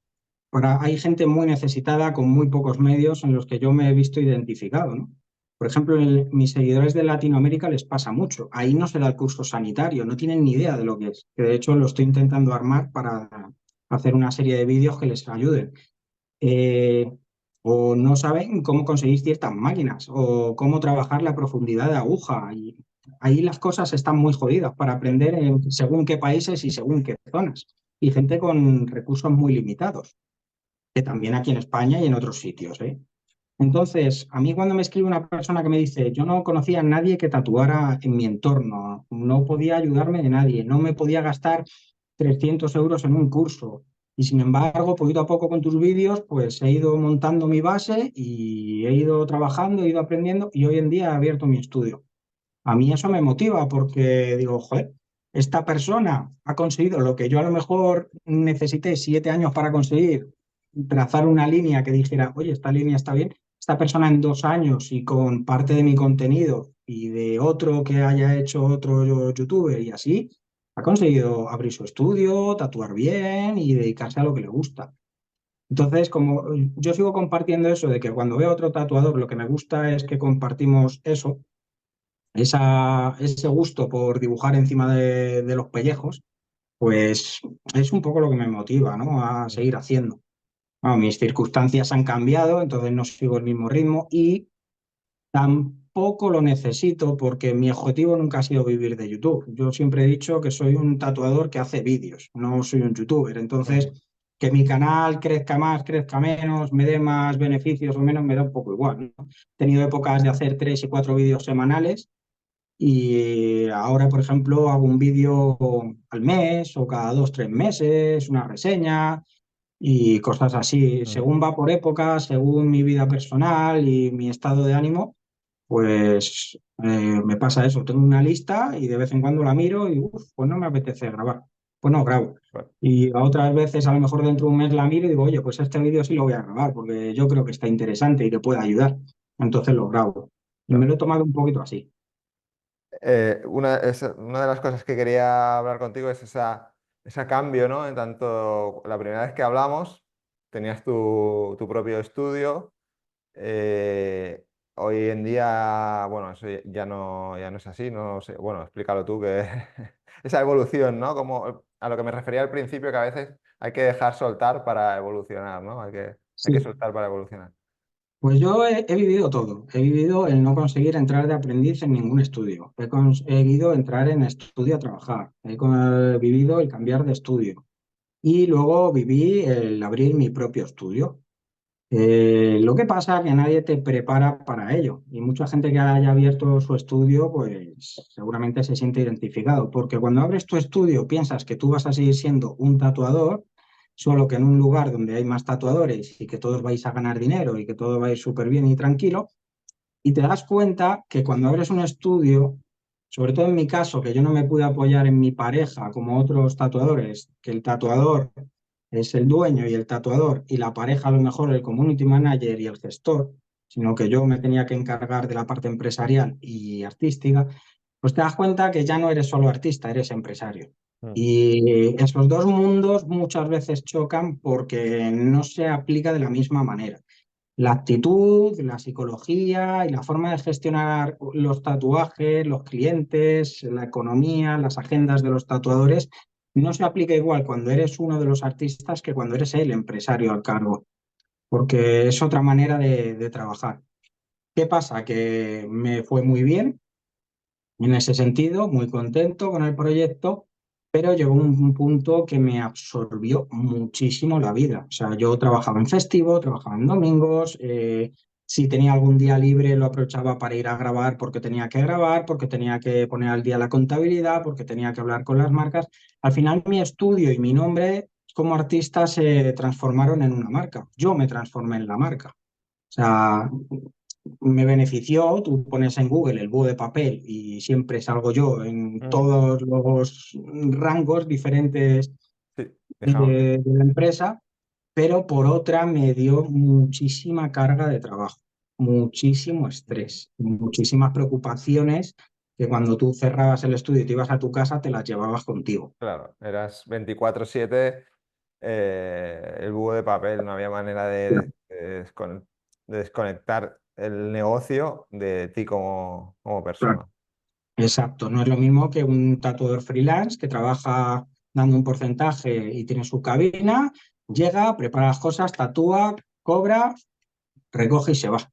hay gente muy necesitada con muy pocos medios en los que yo me he visto identificado, ¿no? Por ejemplo, mis seguidores de Latinoamérica les pasa mucho. Ahí no se da el curso sanitario, no tienen ni idea de lo que es. Que de hecho lo estoy intentando armar para hacer una serie de vídeos que les ayuden eh, o no saben cómo conseguir ciertas máquinas o cómo trabajar la profundidad de aguja. Y ahí las cosas están muy jodidas para aprender en según qué países y según qué zonas. Y gente con recursos muy limitados, que también aquí en España y en otros sitios, ¿eh? Entonces, a mí cuando me escribe una persona que me dice, yo no conocía a nadie que tatuara en mi entorno, no podía ayudarme de nadie, no me podía gastar 300 euros en un curso. Y sin embargo, poquito a poco con tus vídeos, pues he ido montando mi base y he ido trabajando, he ido aprendiendo y hoy en día he abierto mi estudio. A mí eso me motiva porque digo, joder, esta persona ha conseguido lo que yo a lo mejor necesité 7 años para conseguir, trazar una línea que dijera, oye, esta línea está bien. Esta persona en 2 años y con parte de mi contenido y de otro que haya hecho otro youtuber y así, ha conseguido abrir su estudio, tatuar bien y dedicarse a lo que le gusta. Entonces, como yo sigo compartiendo eso de que cuando veo a otro tatuador, lo que me gusta es que compartimos eso ese gusto por dibujar encima de los pellejos, pues es un poco lo que me motiva, ¿no? A Mm, seguir haciendo. Bueno, mis circunstancias han cambiado, entonces no sigo el mismo ritmo y tampoco lo necesito porque mi objetivo nunca ha sido vivir de YouTube. Yo siempre he dicho que soy un tatuador que hace vídeos, no soy un youtuber. Entonces, mm, que mi canal crezca más, crezca menos, me dé más beneficios o menos, me da un poco igual, ¿no? He tenido épocas de hacer 3 y 4 vídeos semanales y ahora, por ejemplo, hago un vídeo al mes o cada 2, 3 meses, una reseña y cosas así. mm, Según va por épocas, según mi vida personal y mi estado de ánimo, pues me pasa eso. Tengo una lista y de vez en cuando la miro y pues no me apetece grabar. Pues no grabo. bueno, Y a otras veces, a lo mejor dentro de un mes la miro y digo, oye, pues este vídeo sí lo voy a grabar porque yo creo que está interesante y que puede ayudar. Entonces lo grabo. Y me claro. lo he tomado un poquito así. Una de las cosas que quería hablar contigo es ese cambio, ¿no? En tanto, la primera vez que hablamos, tenías tu propio estudio. eh, Hoy en día, bueno, eso ya no es así, no sé. Bueno, explícalo tú, que esa evolución, ¿no? Como a lo que me refería al principio, que a veces hay que dejar soltar para evolucionar, ¿no? Hay que Sí. soltar para evolucionar. Pues yo he vivido todo. He vivido el no conseguir entrar de aprendiz en ningún estudio. He conseguido entrar en estudio a trabajar. He vivido el cambiar de estudio. Y luego viví el abrir mi propio estudio. Lo que pasa es que nadie te prepara para ello. Y mucha gente que haya abierto su estudio, pues seguramente se siente identificado. Porque cuando abres tu estudio piensas que tú vas a seguir siendo un tatuador, solo que en un lugar donde hay más tatuadores y que todos vais a ganar dinero y que todo va a ir súper bien y tranquilo. Y te das cuenta que cuando abres un estudio, sobre todo en mi caso, que yo no me pude apoyar en mi pareja como otros tatuadores, que el tatuador es el dueño y el tatuador, y la pareja a lo mejor el community manager y el gestor, sino que yo me tenía que encargar de la parte empresarial y artística, pues te das cuenta que ya no eres solo artista, eres empresario. Mm, Y esos dos mundos muchas veces chocan porque no se aplica de la misma manera. La actitud, la psicología y la forma de gestionar los tatuajes, los clientes, la economía, las agendas de los tatuadores, no se aplica igual cuando eres uno de los artistas que cuando eres el empresario al cargo, porque es otra manera de trabajar. ¿Qué pasa? Que me fue muy bien en ese sentido, muy contento con el proyecto, pero llegó un punto que me absorbió muchísimo la vida. O sea, yo trabajaba en festivo, trabajaba en domingos, si tenía algún día libre lo aprovechaba para ir a grabar porque tenía que grabar, porque tenía que poner al día la contabilidad, porque tenía que hablar con las marcas. Al final mi estudio y mi nombre como artista se transformaron en una marca. Yo me transformé en la marca. O sea, me benefició, tú pones en Google el búho de papel y siempre salgo yo en mm, todos los rangos diferentes sí, dejamos. de la empresa, pero por otra me dio muchísima carga de trabajo, muchísimo estrés, muchísimas preocupaciones que cuando tú cerrabas el estudio y te ibas a tu casa te las llevabas contigo. Claro, eras 24/7 el búho de papel, no había manera de desconectar el negocio de ti como Claro. persona. Exacto, no es lo mismo que un tatuador freelance que trabaja dando un porcentaje y tiene su cabina, llega, prepara las cosas, tatúa, cobra, recoge y se va.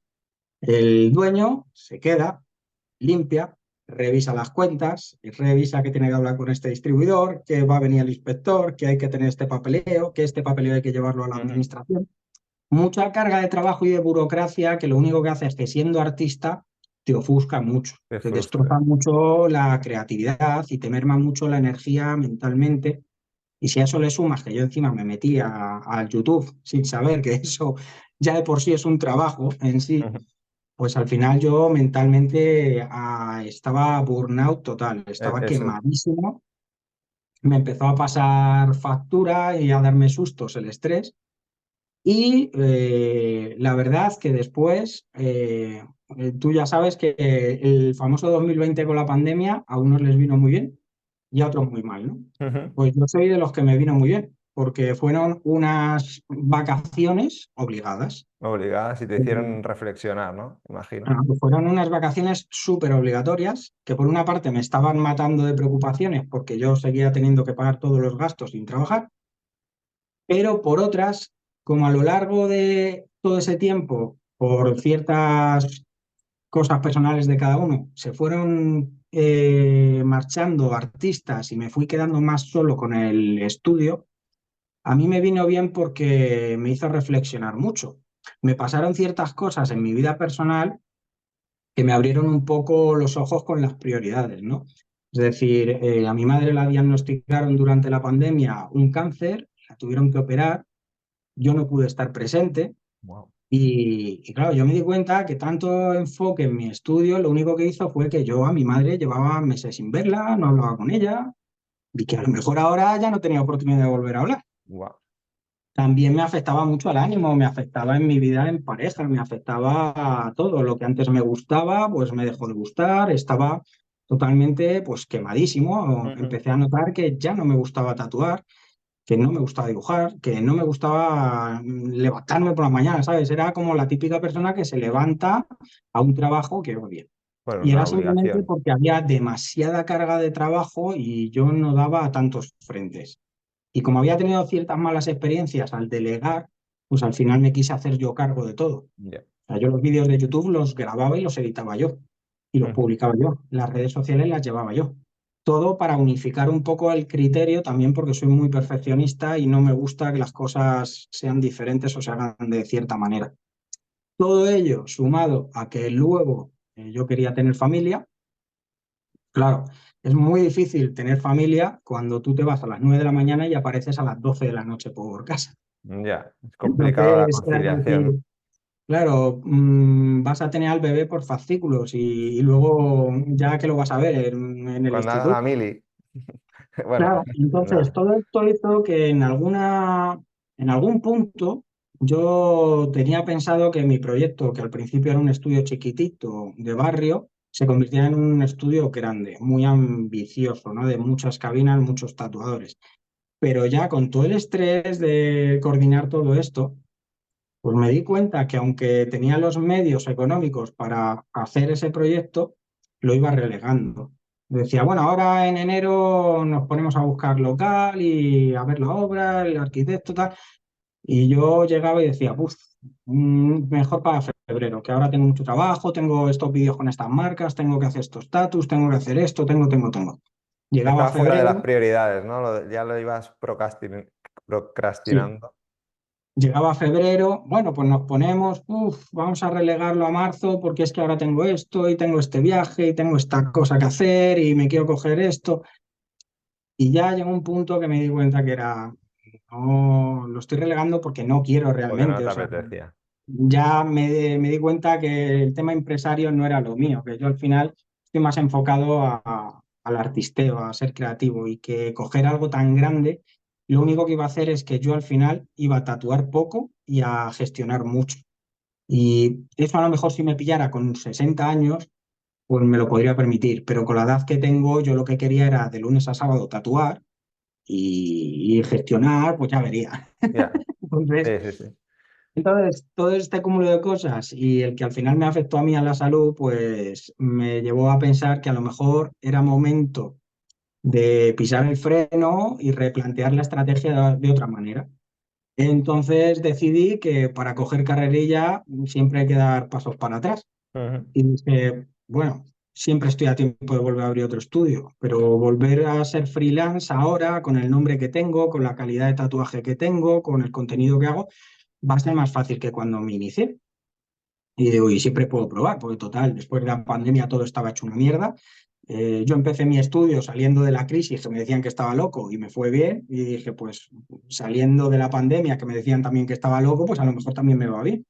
El dueño se queda, limpia, revisa las cuentas, y revisa que tiene que hablar con este distribuidor, que va a venir el inspector, que hay que tener este papeleo, que este papeleo hay que llevarlo a la Ujú, administración. Mucha carga de trabajo y de burocracia que lo único que hace es que siendo artista te ofusca mucho, te te frustra. destroza mucho la creatividad y te merma mucho la energía mentalmente. Y si a eso le sumas que yo encima me metí al YouTube sin saber que eso ya de por sí es un trabajo en sí, Ujú. pues al final yo mentalmente estaba burnout total, estaba Eso. quemadísimo, me empezó a pasar factura y a darme sustos el estrés. Y la verdad que después, tú ya sabes que el famoso 2020 con la pandemia a unos les vino muy bien y a otros muy mal, ¿no? Ujú. Pues yo soy de los que me vino muy bien. porque fueron unas vacaciones obligadas. Obligadas y te Eh, hicieron reflexionar, ¿no? Imagino. pues fueron unas vacaciones súper obligatorias que por una parte me estaban matando de preocupaciones porque yo seguía teniendo que pagar todos los gastos sin trabajar, pero por otras, como a lo largo de todo ese tiempo, por ciertas cosas personales de cada uno, se fueron marchando artistas y me fui quedando más solo con el estudio, a mí me vino bien porque me hizo reflexionar mucho. Me pasaron ciertas cosas en mi vida personal que me abrieron un poco los ojos con las prioridades, ¿no? Es decir, a mi madre la diagnosticaron durante la pandemia un cáncer, la tuvieron que operar, yo no pude estar presente Wow. y claro, yo me di cuenta que tanto enfoque en mi estudio lo único que hizo fue que yo a mi madre llevaba meses sin verla, no hablaba con ella y que a lo mejor ahora ya no tenía oportunidad de volver a hablar. Wow. También me afectaba mucho al ánimo, me afectaba en mi vida en pareja, me afectaba a todo. Lo que antes me gustaba, pues me dejó de gustar, estaba totalmente pues quemadísimo. Ujú. Empecé a notar que ya no me gustaba tatuar, que no me gustaba dibujar, que no me gustaba levantarme por la mañana, ¿sabes? Era como la típica persona que se levanta a un trabajo que odia. Bueno, Y una era simplemente obligación. porque había demasiada carga de trabajo y yo no daba a tantos frentes. Y como había tenido ciertas malas experiencias al delegar, pues al final me quise hacer yo cargo de todo. O Ya. sea, yo los vídeos de YouTube los grababa y los editaba yo y los Ujú. publicaba yo. Las redes sociales las llevaba yo. Todo para unificar un poco el criterio, también porque soy muy perfeccionista y no me gusta que las cosas sean diferentes o se hagan de cierta manera. Todo ello sumado a que luego yo quería tener familia. Claro, es muy difícil tener familia cuando tú te vas a las 9 de la mañana y apareces a las 12 de la noche por casa. Ya. Es complicado la Entonces, era decir, conciliación. claro, vas a tener al bebé por fascículos y luego ya que lo vas a ver en el Cuando haga la instituto. mili. Bueno, Claro, entonces no. todo esto hizo que en algún punto yo tenía pensado que mi proyecto, que al principio era un estudio chiquitito de barrio, se convirtiera en un estudio grande, muy ambicioso, ¿no? De muchas cabinas, muchos tatuadores. Pero ya con todo el estrés de coordinar todo esto, pues me di cuenta que aunque tenía los medios económicos para hacer ese proyecto, lo iba relegando. Decía, bueno, ahora en enero nos ponemos a buscar local y a ver la obra, el arquitecto, tal. Y yo llegaba y decía, uff, mejor para febrero, que ahora tengo mucho trabajo, tengo estos vídeos con estas marcas, tengo que hacer estos status, tengo que hacer esto, tengo. Llegaba Estaba fuera de las febrero, prioridades, ¿no? Ya lo ibas sí. procrastinando. Llegaba febrero, bueno, pues nos ponemos, vamos a relegarlo a marzo porque es que ahora tengo esto y tengo este viaje y tengo esta cosa que hacer y me quiero coger esto. Y ya llegó un punto que me di cuenta que era, no, lo estoy relegando porque no quiero Porque no realmente. te O sea, apetecía. ya me di cuenta que el tema empresario no era lo mío, que yo al final estoy más enfocado al artisteo, a ser creativo y que coger algo tan grande, lo único que iba a hacer es que yo al final iba a tatuar poco y a gestionar mucho. Y eso a lo mejor si me pillara con 60 años, pues me lo podría permitir, pero con la edad que tengo, yo lo que quería era de lunes a sábado tatuar y gestionar, pues ya vería. Ya. Entonces, Sí, sí, sí. todo este cúmulo de cosas y el que al final me afectó a mí a la salud, pues me llevó a pensar que a lo mejor era momento de pisar el freno y replantear la estrategia de otra manera. Entonces decidí que para coger carrerilla siempre hay que dar pasos para atrás. Ujú. Y dije, bueno, siempre estoy a tiempo de volver a abrir otro estudio, pero volver a ser freelance ahora, con el nombre que tengo, con la calidad de tatuaje que tengo, con el contenido que hago, va a ser más fácil que cuando me inicié. Y digo, y siempre puedo probar, porque total, después de la pandemia todo estaba hecho una mierda. Yo empecé mi estudio saliendo de la crisis, que me decían que estaba loco y me fue bien. Y dije, pues saliendo de la pandemia, que me decían también que estaba loco, pues a lo mejor también me va bien.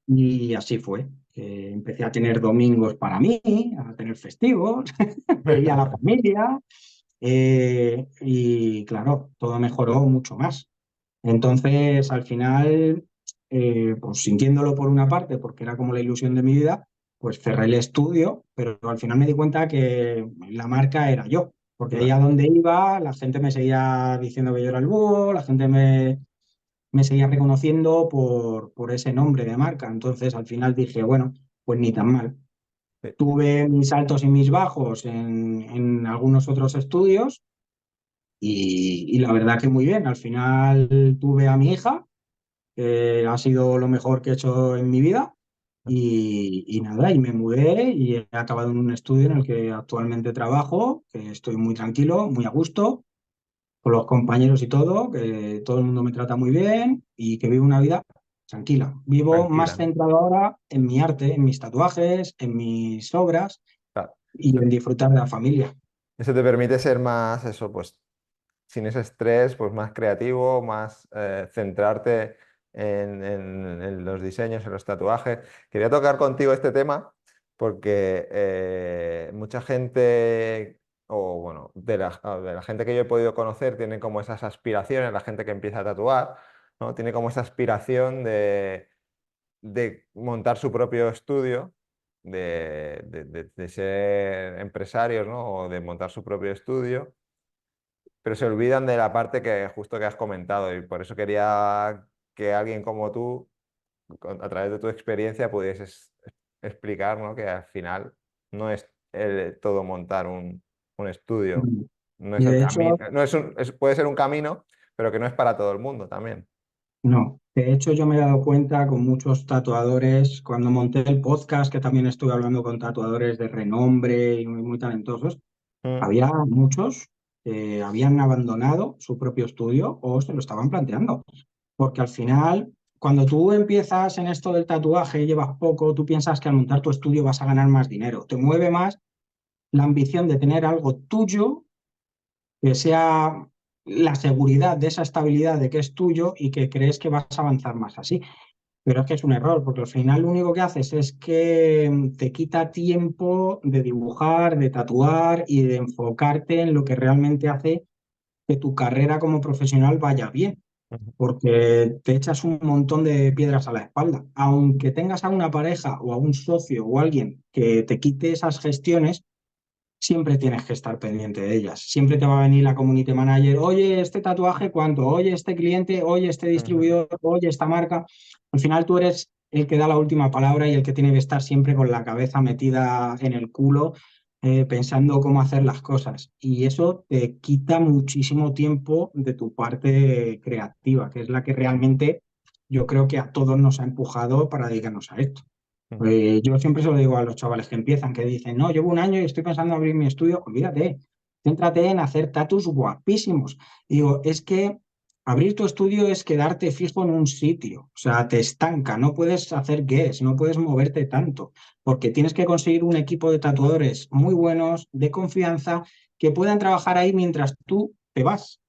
Y así fue. Empecé a tener domingos para mí, a tener festivos, veía a la familia y claro, todo mejoró mucho más. Entonces, al final, pues sintiéndolo por una parte, porque era como la ilusión de mi vida, pues cerré el estudio, pero al final me di cuenta que la marca era yo. porque ahí Vale. a donde iba, la gente me seguía diciendo que yo era el búho, la gente me seguía reconociendo por ese nombre de marca. Entonces, al final dije, bueno, pues ni tan mal. Sí. Tuve mis altos y mis bajos en algunos otros estudios y la verdad que muy bien. Al final tuve a mi hija, que ha sido lo mejor que he hecho en mi vida. Y nada, y me mudé y he acabado en un estudio en el que actualmente trabajo, que estoy muy tranquilo, muy a gusto, con los compañeros y todo, que todo el mundo me trata muy bien y que vivo una vida tranquila. Vivo más Tranquila, ¿no? centrado ahora en mi arte, en mis tatuajes, en mis obras Claro. y en disfrutar de la familia. Eso te permite ser más, eso, pues, sin ese estrés, pues más creativo, más centrarte en los diseños, en los tatuajes. Quería tocar contigo este tema porque mucha gente, o bueno, de la gente que yo he podido conocer, tiene como esas aspiraciones, la gente que empieza a tatuar, ¿no? Tiene como esa aspiración de montar su propio estudio, de ser empresarios, ¿no? O de montar su propio estudio, pero se olvidan de la parte que justo que has comentado y por eso quería que alguien como tú, a través de tu experiencia, pudieses explicar, ¿no? Que al final no es todo montar un estudio, no es Y el de camino, hecho, no es puede ser un camino, pero que no es para todo el mundo también. no. De hecho, yo me he dado cuenta con muchos tatuadores, cuando monté el podcast, que también estuve hablando con tatuadores de renombre y muy, muy talentosos, Mm, había muchos que habían abandonado su propio estudio o se lo estaban planteando. Porque al final, cuando tú empiezas en esto del tatuaje, llevas poco, tú piensas que al montar tu estudio vas a ganar más dinero. Te mueve más la ambición de tener algo tuyo, que sea la seguridad de esa estabilidad de que es tuyo y que crees que vas a avanzar más así. Pero es que es un error, porque al final lo único que haces es que te quita tiempo de dibujar, de tatuar y de enfocarte en lo que realmente hace que tu carrera como profesional vaya bien, ujú, porque te echas un montón de piedras a la espalda. Aunque tengas a una pareja o a un socio o alguien que te quite esas gestiones, siempre tienes que estar pendiente de ellas. Siempre te va a venir la community manager, oye, este tatuaje, ¿cuánto? Oye, este cliente, oye, este ujú, distribuidor, oye, esta marca. Al final tú eres el que da la última palabra y el que tiene que estar siempre con la cabeza metida en el culo, pensando cómo hacer las cosas. Y eso te quita muchísimo tiempo de tu parte creativa, que es la que realmente yo creo que a todos nos ha empujado para dedicarnos a esto. ujú. Yo siempre se lo digo a los chavales que empiezan, que dicen, no, llevo un año y estoy pensando en abrir mi estudio, olvídate, céntrate en hacer tatus guapísimos. Y digo, es que abrir tu estudio es quedarte fijo en un sitio, o sea, te estanca, no puedes hacer guess, no puedes moverte tanto, porque tienes que conseguir un equipo de tatuadores muy buenos, de confianza, que puedan trabajar ahí mientras tú te vas.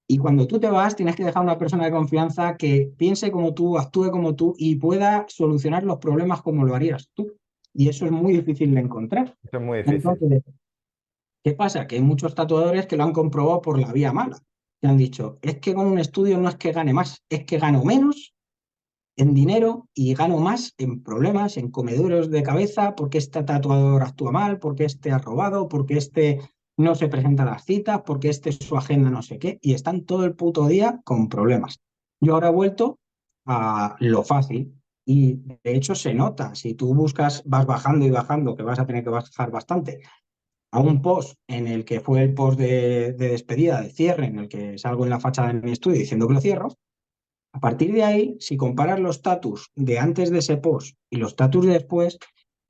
Y cuando tú te vas, tienes que dejar a una persona de confianza que piense como tú, actúe como tú y pueda solucionar los problemas como lo harías tú. Y eso es muy difícil de encontrar. Eso es muy difícil. Entonces, ¿qué pasa? Que hay muchos tatuadores que lo han comprobado por la vía mala. Que han dicho, es que con un estudio no es que gane más, es que gano menos en dinero y gano más en problemas, en comedores de cabeza, porque este tatuador actúa mal, porque este ha robado, porque este no se presenta a las citas, porque este su agenda no sé qué, y están todo el puto día con problemas. Yo ahora he vuelto a lo fácil y de hecho se nota, si tú buscas, vas bajando y bajando, que vas a tener que bajar bastante, a un post en el que fue el post de despedida, de cierre, en el que salgo en la fachada de mi estudio diciendo que lo cierro, a partir de ahí, si comparas los status de antes de ese post y los status de después,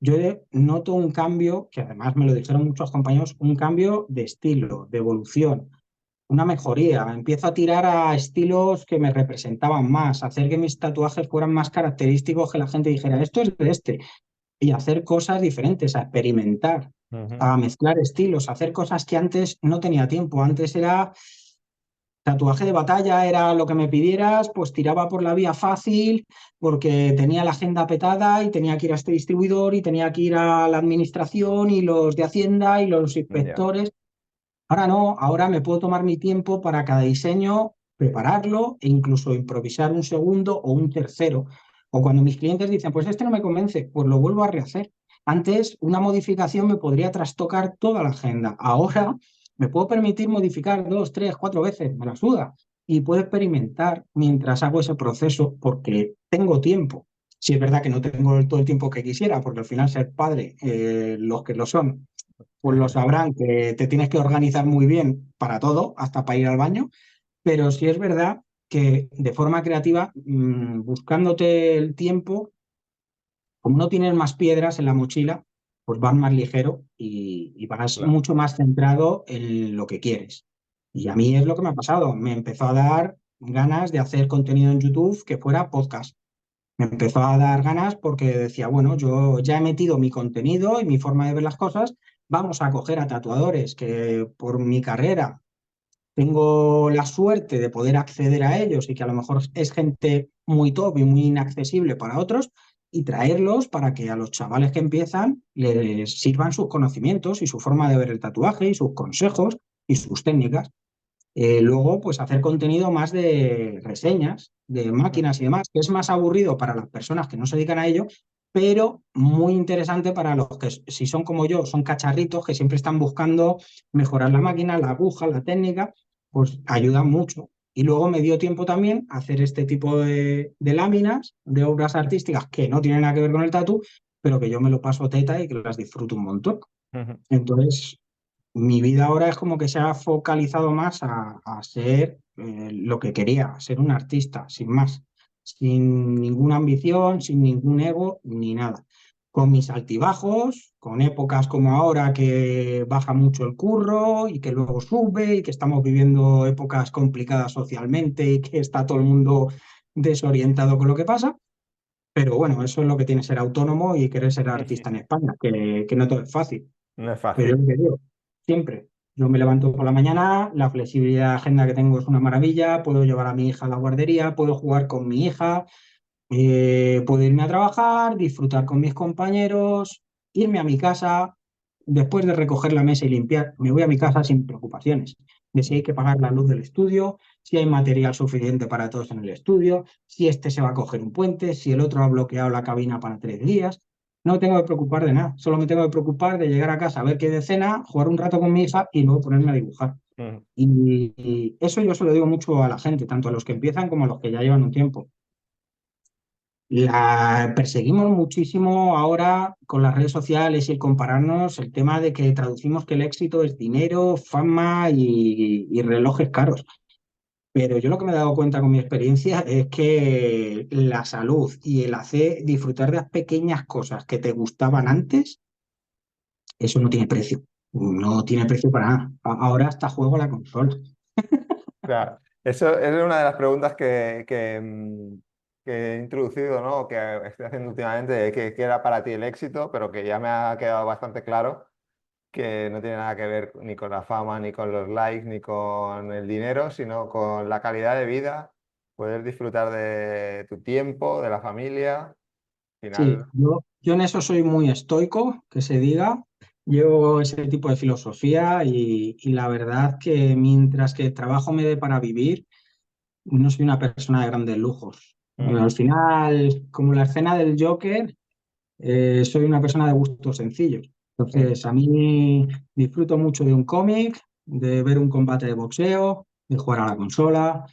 yo noto un cambio, que además me lo dijeron muchos compañeros, un cambio de estilo, de evolución, una mejoría. Empiezo a tirar a estilos que me representaban más, a hacer que mis tatuajes fueran más característicos, que la gente dijera, esto es de este, y hacer cosas diferentes, a experimentar, Ujú. a mezclar estilos, a hacer cosas que antes no tenía tiempo. Antes era tatuaje de batalla, era lo que me pidieras, pues tiraba por la vía fácil porque tenía la agenda petada y tenía que ir a este distribuidor y tenía que ir a la administración y los de Hacienda y los Ya. inspectores. Ahora no, ahora me puedo tomar mi tiempo para cada diseño, prepararlo e incluso improvisar un segundo o un tercero. O cuando mis clientes dicen, pues este no me convence, pues lo vuelvo a rehacer. Antes una modificación me podría trastocar toda la agenda. Ahora me puedo permitir modificar 2, 3, 4 veces, me la suda. Y puedo experimentar mientras hago ese proceso porque tengo tiempo. Si es verdad que no tengo todo el tiempo que quisiera, porque al final ser padre, los que lo son, pues lo sabrán que te tienes que organizar muy bien para todo, hasta para ir al baño, pero sí es verdad que de forma creativa, buscándote el tiempo, como no tienes más piedras en la mochila, pues vas más ligero y vas Claro. mucho más centrado en lo que quieres. Y a mí es lo que me ha pasado. Me empezó a dar ganas de hacer contenido en YouTube que fuera podcast. Me empezó a dar ganas porque decía, bueno, yo ya he metido mi contenido y mi forma de ver las cosas, vamos a coger a tatuadores que por mi carrera tengo la suerte de poder acceder a ellos y que a lo mejor es gente muy top y muy inaccesible para otros, y traerlos para que a los chavales que empiezan les sirvan sus conocimientos y su forma de ver el tatuaje y sus consejos y sus técnicas. Luego, pues hacer contenido más de reseñas, de máquinas y demás, que es más aburrido para las personas que no se dedican a ello, pero muy interesante para los que, si son como yo, son cacharritos que siempre están buscando mejorar la máquina, la aguja, la técnica, pues ayuda mucho. Y luego me dio tiempo también a hacer este tipo de láminas, de obras artísticas que no tienen nada que ver con el tatu, pero que yo me lo paso teta y que las disfruto un montón. Entonces, mi vida ahora es como que se ha focalizado más a ser lo que quería, a ser un artista, sin más, sin ninguna ambición, sin ningún ego, ni nada. Con mis altibajos, con épocas como ahora que baja mucho el curro y que luego sube y que estamos viviendo épocas complicadas socialmente y que está todo el mundo desorientado con lo que pasa. Pero bueno, eso es lo que tiene ser autónomo y querer ser artista en España, que no todo es fácil. No es Pero yo fácil. lo que digo, siempre. Yo me levanto por la mañana, la flexibilidad de agenda que tengo es una maravilla, puedo llevar a mi hija a la guardería, puedo jugar con mi hija, puedo irme a trabajar, disfrutar con mis compañeros, irme a mi casa, después de recoger la mesa y limpiar, me voy a mi casa sin preocupaciones de si hay que pagar la luz del estudio, si hay material suficiente para todos en el estudio, si este se va a coger un puente, si el otro ha bloqueado la cabina para 3 días. No me tengo que preocupar de nada, solo me tengo que preocupar de llegar a casa, ver qué hay de cena, jugar un rato con mi hija y luego ponerme a dibujar. Y eso yo se lo digo mucho a la gente, tanto a los que empiezan como a los que ya llevan un tiempo. La perseguimos muchísimo ahora con las redes sociales y el compararnos el tema de que traducimos que el éxito es dinero, fama y relojes caros. Pero yo lo que me he dado cuenta con mi experiencia es que la salud y el hacer disfrutar de las pequeñas cosas que te gustaban antes, eso no tiene precio. No tiene precio para nada. Ahora hasta juego a la consola. Claro, eso es una de las preguntas que he introducido, ¿no? Que estoy haciendo últimamente, de qué era para ti el éxito, pero que ya me ha quedado bastante claro que no tiene nada que ver ni con la fama, ni con los likes, ni con el dinero, sino con la calidad de vida, poder disfrutar de tu tiempo, de la familia. Al Sí, final, yo en eso soy muy estoico, que se diga. Llevo ese tipo de filosofía y la verdad que mientras que el trabajo me dé para vivir, no soy una persona de grandes lujos. mm, Al final, como la escena del Joker, soy una persona de gustos sencillos. mm, Entonces, a mí disfruto mucho de un cómic, de ver un combate de boxeo, de jugar a la consola.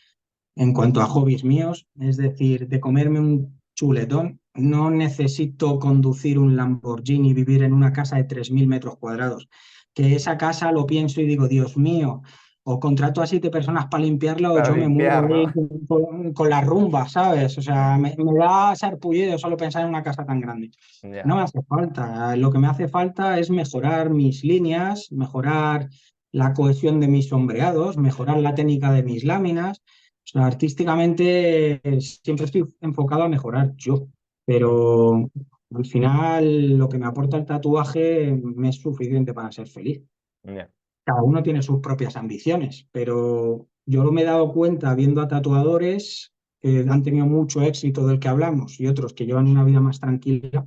En cuanto a hobbies míos, es decir, de comerme un chuletón, no necesito conducir un Lamborghini y vivir en una casa de 3.000 metros cuadrados. Que esa casa lo pienso y digo, Dios mío, o contrato a 7 personas para limpiarla o para yo me muero limpiar, ahí ¿no? con la rumba, ¿sabes? O sea, me da sarpullido solo pensar en una casa tan grande. No Ya. me hace falta. Lo que me hace falta es mejorar mis líneas, mejorar la cohesión de mis sombreados, mejorar la técnica de mis láminas. O sea, artísticamente siempre estoy enfocado a mejorar yo, Mm, pero al final lo que me aporta el tatuaje me es suficiente para ser feliz. ya. Cada uno tiene sus propias ambiciones, pero yo me he dado cuenta viendo a tatuadores que han tenido mucho éxito del que hablamos y otros que llevan una vida más tranquila,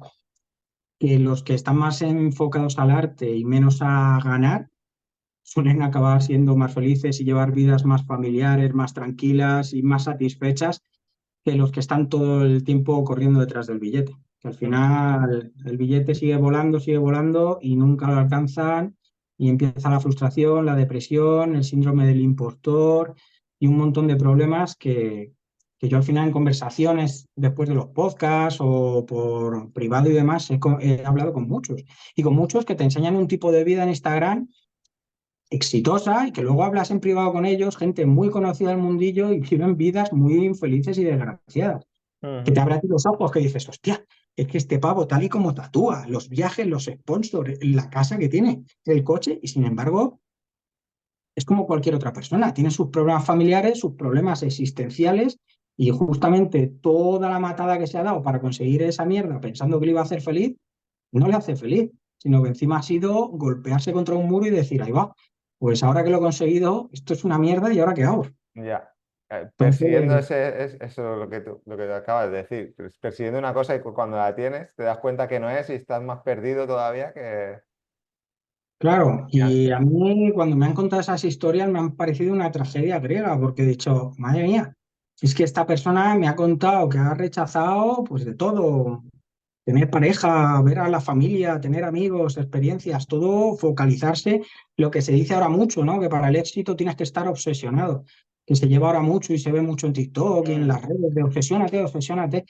que los que están más enfocados al arte y menos a ganar suelen acabar siendo más felices y llevar vidas más familiares, más tranquilas y más satisfechas que los que están todo el tiempo corriendo detrás del billete. Que al Mm, final el billete sigue volando y nunca lo alcanzan y empieza la frustración, la depresión, el síndrome del impostor y un montón de problemas que yo al final en conversaciones después de los podcasts o por privado y demás he hablado con muchos y con muchos que te enseñan un tipo de vida en Instagram exitosa y que luego hablas en privado con ellos, gente muy conocida del mundillo y viven vidas muy infelices y desgraciadas. Que te Ujú. abra a ti los ojos, que dices, hostia, es que este pavo tal y como tatúa, los viajes, los sponsors, la casa que tiene, el coche, y sin embargo es como cualquier otra persona, tiene sus problemas familiares, sus problemas existenciales y justamente toda la matada que se ha dado para conseguir esa mierda pensando que le iba a hacer feliz, no le hace feliz, sino que encima ha sido golpearse contra un muro y decir, ahí va, pues ahora que lo he conseguido, esto es una mierda y ahora qué hago. Ya. Persiguiendo Entonces, eso lo que te acabas de decir, pues persiguiendo una cosa y cuando la tienes te das cuenta que no es y estás más perdido todavía claro, que y a antes. mí cuando me han contado esas historias me han parecido una tragedia griega, porque he dicho, madre mía, si es que esta persona me ha contado que ha rechazado pues de todo, tener pareja, ver a la familia, tener amigos, experiencias, todo focalizarse, lo que se dice ahora mucho, ¿no? Que para el éxito tienes que estar obsesionado, que se lleva ahora mucho y se ve mucho en TikTok y en las Mm. redes de obsesiónate, obsesiónate.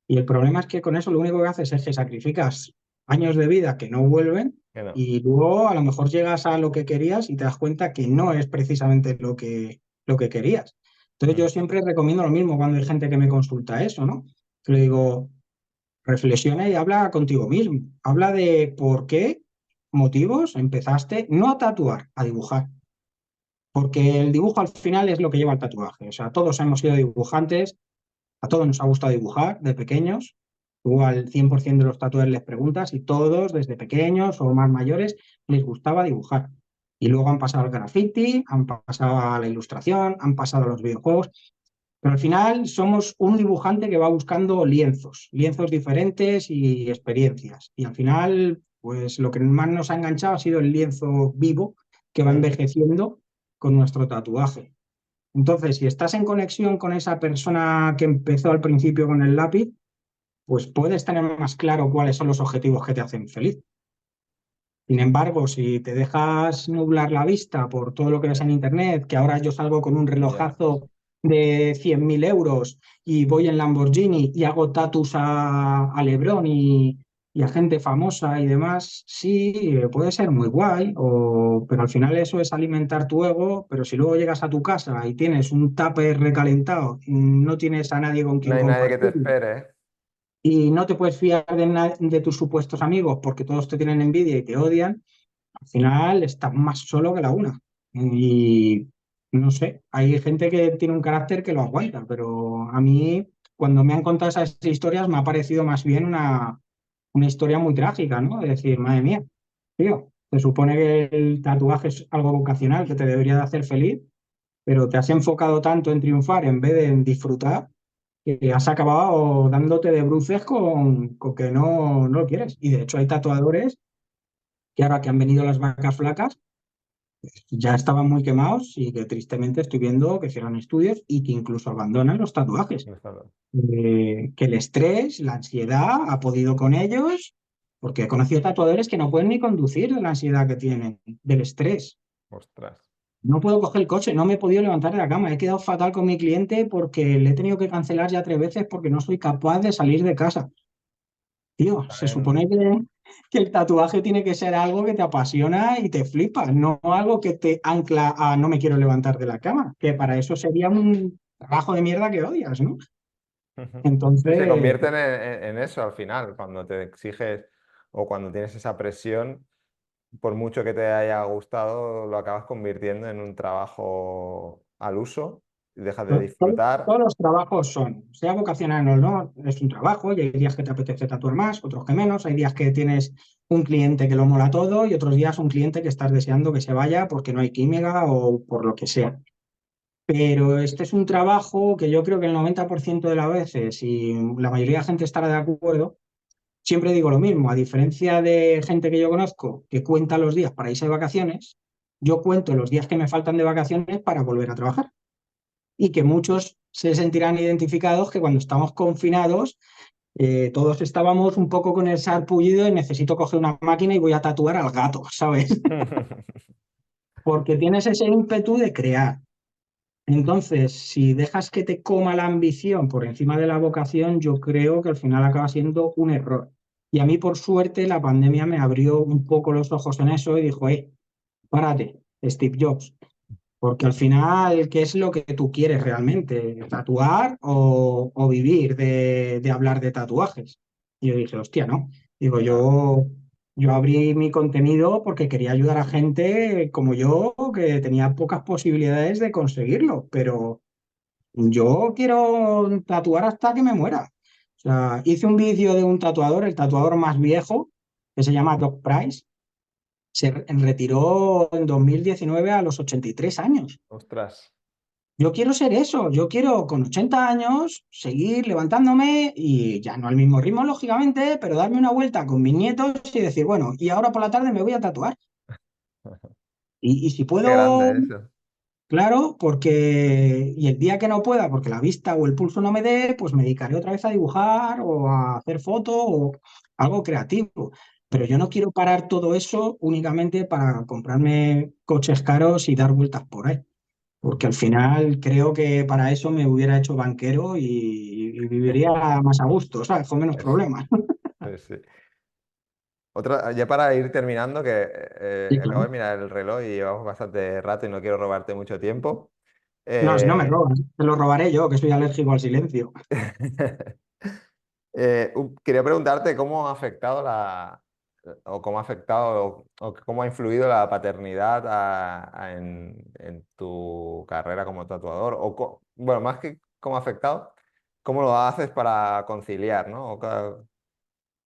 Y el problema es que con eso lo único que haces es que sacrificas años de vida que no vuelven Que no. y luego a lo mejor llegas a lo que querías y te das cuenta que no es precisamente lo que querías. Entonces yo Mm. siempre recomiendo lo mismo cuando hay gente que me consulta eso, ¿no? Que le digo, reflexiona y habla contigo mismo. Habla de por qué motivos empezaste no a tatuar, a dibujar. Porque el dibujo al final es lo que lleva al tatuaje. O sea, todos hemos sido dibujantes, a todos nos ha gustado dibujar de pequeños. Tú al 100% de los tatuadores les preguntas y todos, desde pequeños o más mayores, les gustaba dibujar. Y luego han pasado al graffiti, han pasado a la ilustración, han pasado a los videojuegos. Pero al final somos un dibujante que va buscando lienzos, lienzos diferentes y experiencias. Y al final, pues lo que más nos ha enganchado ha sido el lienzo vivo que va Mm. envejeciendo con nuestro tatuaje. Entonces, si estás en conexión con esa persona que empezó al principio con el lápiz, pues puedes tener más claro cuáles son los objetivos que te hacen feliz. Sin embargo, si te dejas nublar la vista por todo lo que ves en Internet, que ahora yo salgo con un Ya. relojazo de 100.000 euros y voy en Lamborghini y hago tatus a LeBron y a gente famosa y demás, sí, puede ser muy guay, pero al final eso es alimentar tu ego, pero si luego llegas a tu casa y tienes un tupper recalentado, no tienes a nadie con No quien hay nadie que te compartirlo espere, ¿eh? y no te puedes fiar de tus supuestos amigos porque todos te tienen envidia y te odian, al final estás más solo que la una. Y no sé, hay gente que tiene un carácter que lo aguanta, pero a mí, cuando me han contado esas historias, me ha parecido más bien una historia muy trágica, ¿no? Es decir, madre mía, tío, se supone que el tatuaje es algo vocacional que te debería de hacer feliz, pero te has enfocado tanto en triunfar en vez de en disfrutar, que has acabado dándote de bruces con que no lo quieres. Y de hecho hay tatuadores que ahora que han venido las vacas flacas, ya estaban muy quemados y que tristemente estoy viendo que cierran estudios y que incluso abandonan los tatuajes. No está mal. Que el estrés, la ansiedad ha podido con ellos, porque he conocido tatuadores que no pueden ni conducir de la ansiedad que tienen, del estrés. Ostras. No puedo coger el coche, no me he podido levantar de la cama, he quedado fatal con mi cliente porque le he tenido que cancelar ya 3 veces porque no soy capaz de salir de casa. Tío, se supone que el tatuaje tiene que ser algo que te apasiona y te flipa, no algo que te ancla a no me quiero levantar de la cama, que para eso sería un trabajo de mierda que odias, ¿no? Ujú. Sí, se Entonces, convierten en eso al final, cuando te exiges o cuando tienes esa presión, por mucho que te haya gustado, lo acabas convirtiendo en un trabajo al uso y dejas de disfrutar. todos los trabajos son, sea vocacional o no, es un trabajo y hay días que te apetece tatuar más, otros que menos, hay días que tienes un cliente que lo mola todo y otros días un cliente que estás deseando que se vaya porque no hay química o por lo que sea. Pero este es un trabajo que yo creo que el 90% de las veces, y la mayoría de la gente estará de acuerdo, siempre digo lo mismo, a diferencia de gente que yo conozco que cuenta los días para irse de vacaciones, yo cuento los días que me faltan de vacaciones para volver a trabajar. Y que muchos se sentirán identificados que cuando estamos confinados todos estábamos un poco con el sarpullido y necesito coger una máquina y voy a tatuar al gato, ¿sabes? Porque tienes ese ímpetu de crear. Entonces, si dejas que te coma la ambición por encima de la vocación, yo creo que al final acaba siendo un error. Y a mí, por suerte, la pandemia me abrió un poco los ojos en eso y dijo, párate, Steve Jobs, porque al final, ¿qué es lo que tú quieres realmente? ¿Tatuar o vivir de hablar de tatuajes? Y yo dije, hostia, no. Digo, Claro. yo abrí mi contenido porque quería ayudar a gente como yo, que tenía pocas posibilidades de conseguirlo, pero yo quiero tatuar hasta que me muera. O sea, hice un vídeo de un tatuador, el tatuador más viejo, que se llama Doc Price, se retiró en 2019 a los 83 años. Ostras. Yo quiero ser eso, yo quiero con 80 años seguir levantándome y ya no al mismo ritmo, lógicamente, pero darme una vuelta con mis nietos y decir, bueno, y ahora por la tarde me voy a tatuar. Y si Qué puedo, grande eso. claro, porque, y el día que no pueda, porque la vista o el pulso no me dé, pues me dedicaré otra vez a dibujar o a hacer fotos o algo creativo. Pero yo no quiero parar todo eso únicamente para comprarme coches caros y dar vueltas por ahí. Porque al final creo que para eso me hubiera hecho banquero y viviría más a gusto, ¿sabes? Con menos Pues, problemas. pues sí. Otra, ya para ir terminando, que Sí, acabo de claro. mirar el reloj y llevamos bastante rato y no quiero robarte mucho tiempo. No, si no me Eh, robas, te lo robaré yo, que soy alérgico al silencio. Quería preguntarte cómo ha afectado o cómo ha afectado o cómo ha influido la paternidad en tu carrera como tatuador, o bueno, más que cómo ha afectado, cómo lo haces para conciliar, ¿no?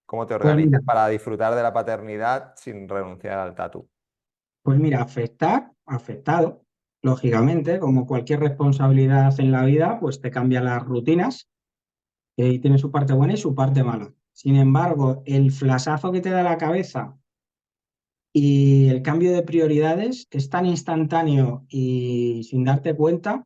Cómo te Pues mira, organizas para disfrutar de la paternidad sin renunciar al tatu. pues mira, afectado, lógicamente, como cualquier responsabilidad en la vida, pues te cambian las rutinas y tiene su parte buena y su parte mala. Sin embargo, el flasazo que te da la cabeza y el cambio de prioridades es tan instantáneo y sin darte cuenta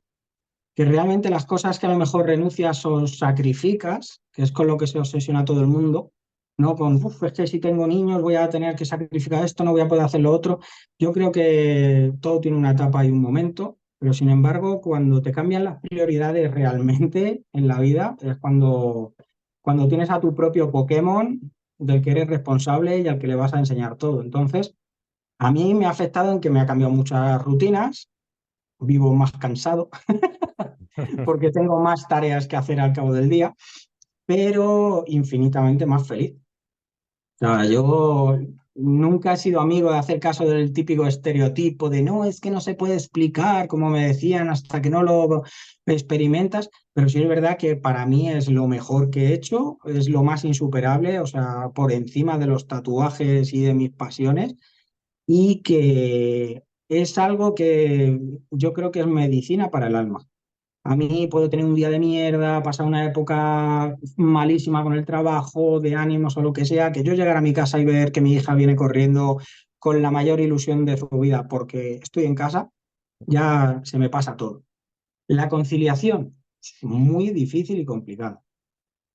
que realmente las cosas que a lo mejor renuncias o sacrificas, que es con lo que se obsesiona todo el mundo, ¿no? Con, "Uf, es que si tengo niños voy a tener que sacrificar esto, no voy a poder hacer lo otro". Yo creo que todo tiene una etapa y un momento, pero sin embargo, cuando te cambian las prioridades realmente en la vida, es cuando tienes a tu propio Pokémon del que eres responsable y al que le vas a enseñar todo. Entonces, a mí me ha afectado en que me ha cambiado muchas rutinas, vivo más cansado porque tengo más tareas que hacer al cabo del día, pero infinitamente más feliz. O sea, yo nunca he sido amigo de hacer caso del típico estereotipo de no, es que no se puede explicar, como me decían, hasta que no lo experimentas, pero sí es verdad que para mí es lo mejor que he hecho, es lo más insuperable, o sea, por encima de los tatuajes y de mis pasiones, y que es algo que yo creo que es medicina para el alma. A mí puedo tener un día de mierda, pasar una época malísima con el trabajo, de ánimos o lo que sea, que yo llegar a mi casa y ver que mi hija viene corriendo con la mayor ilusión de su vida porque estoy en casa, ya se me pasa todo. La conciliación es muy difícil y complicada,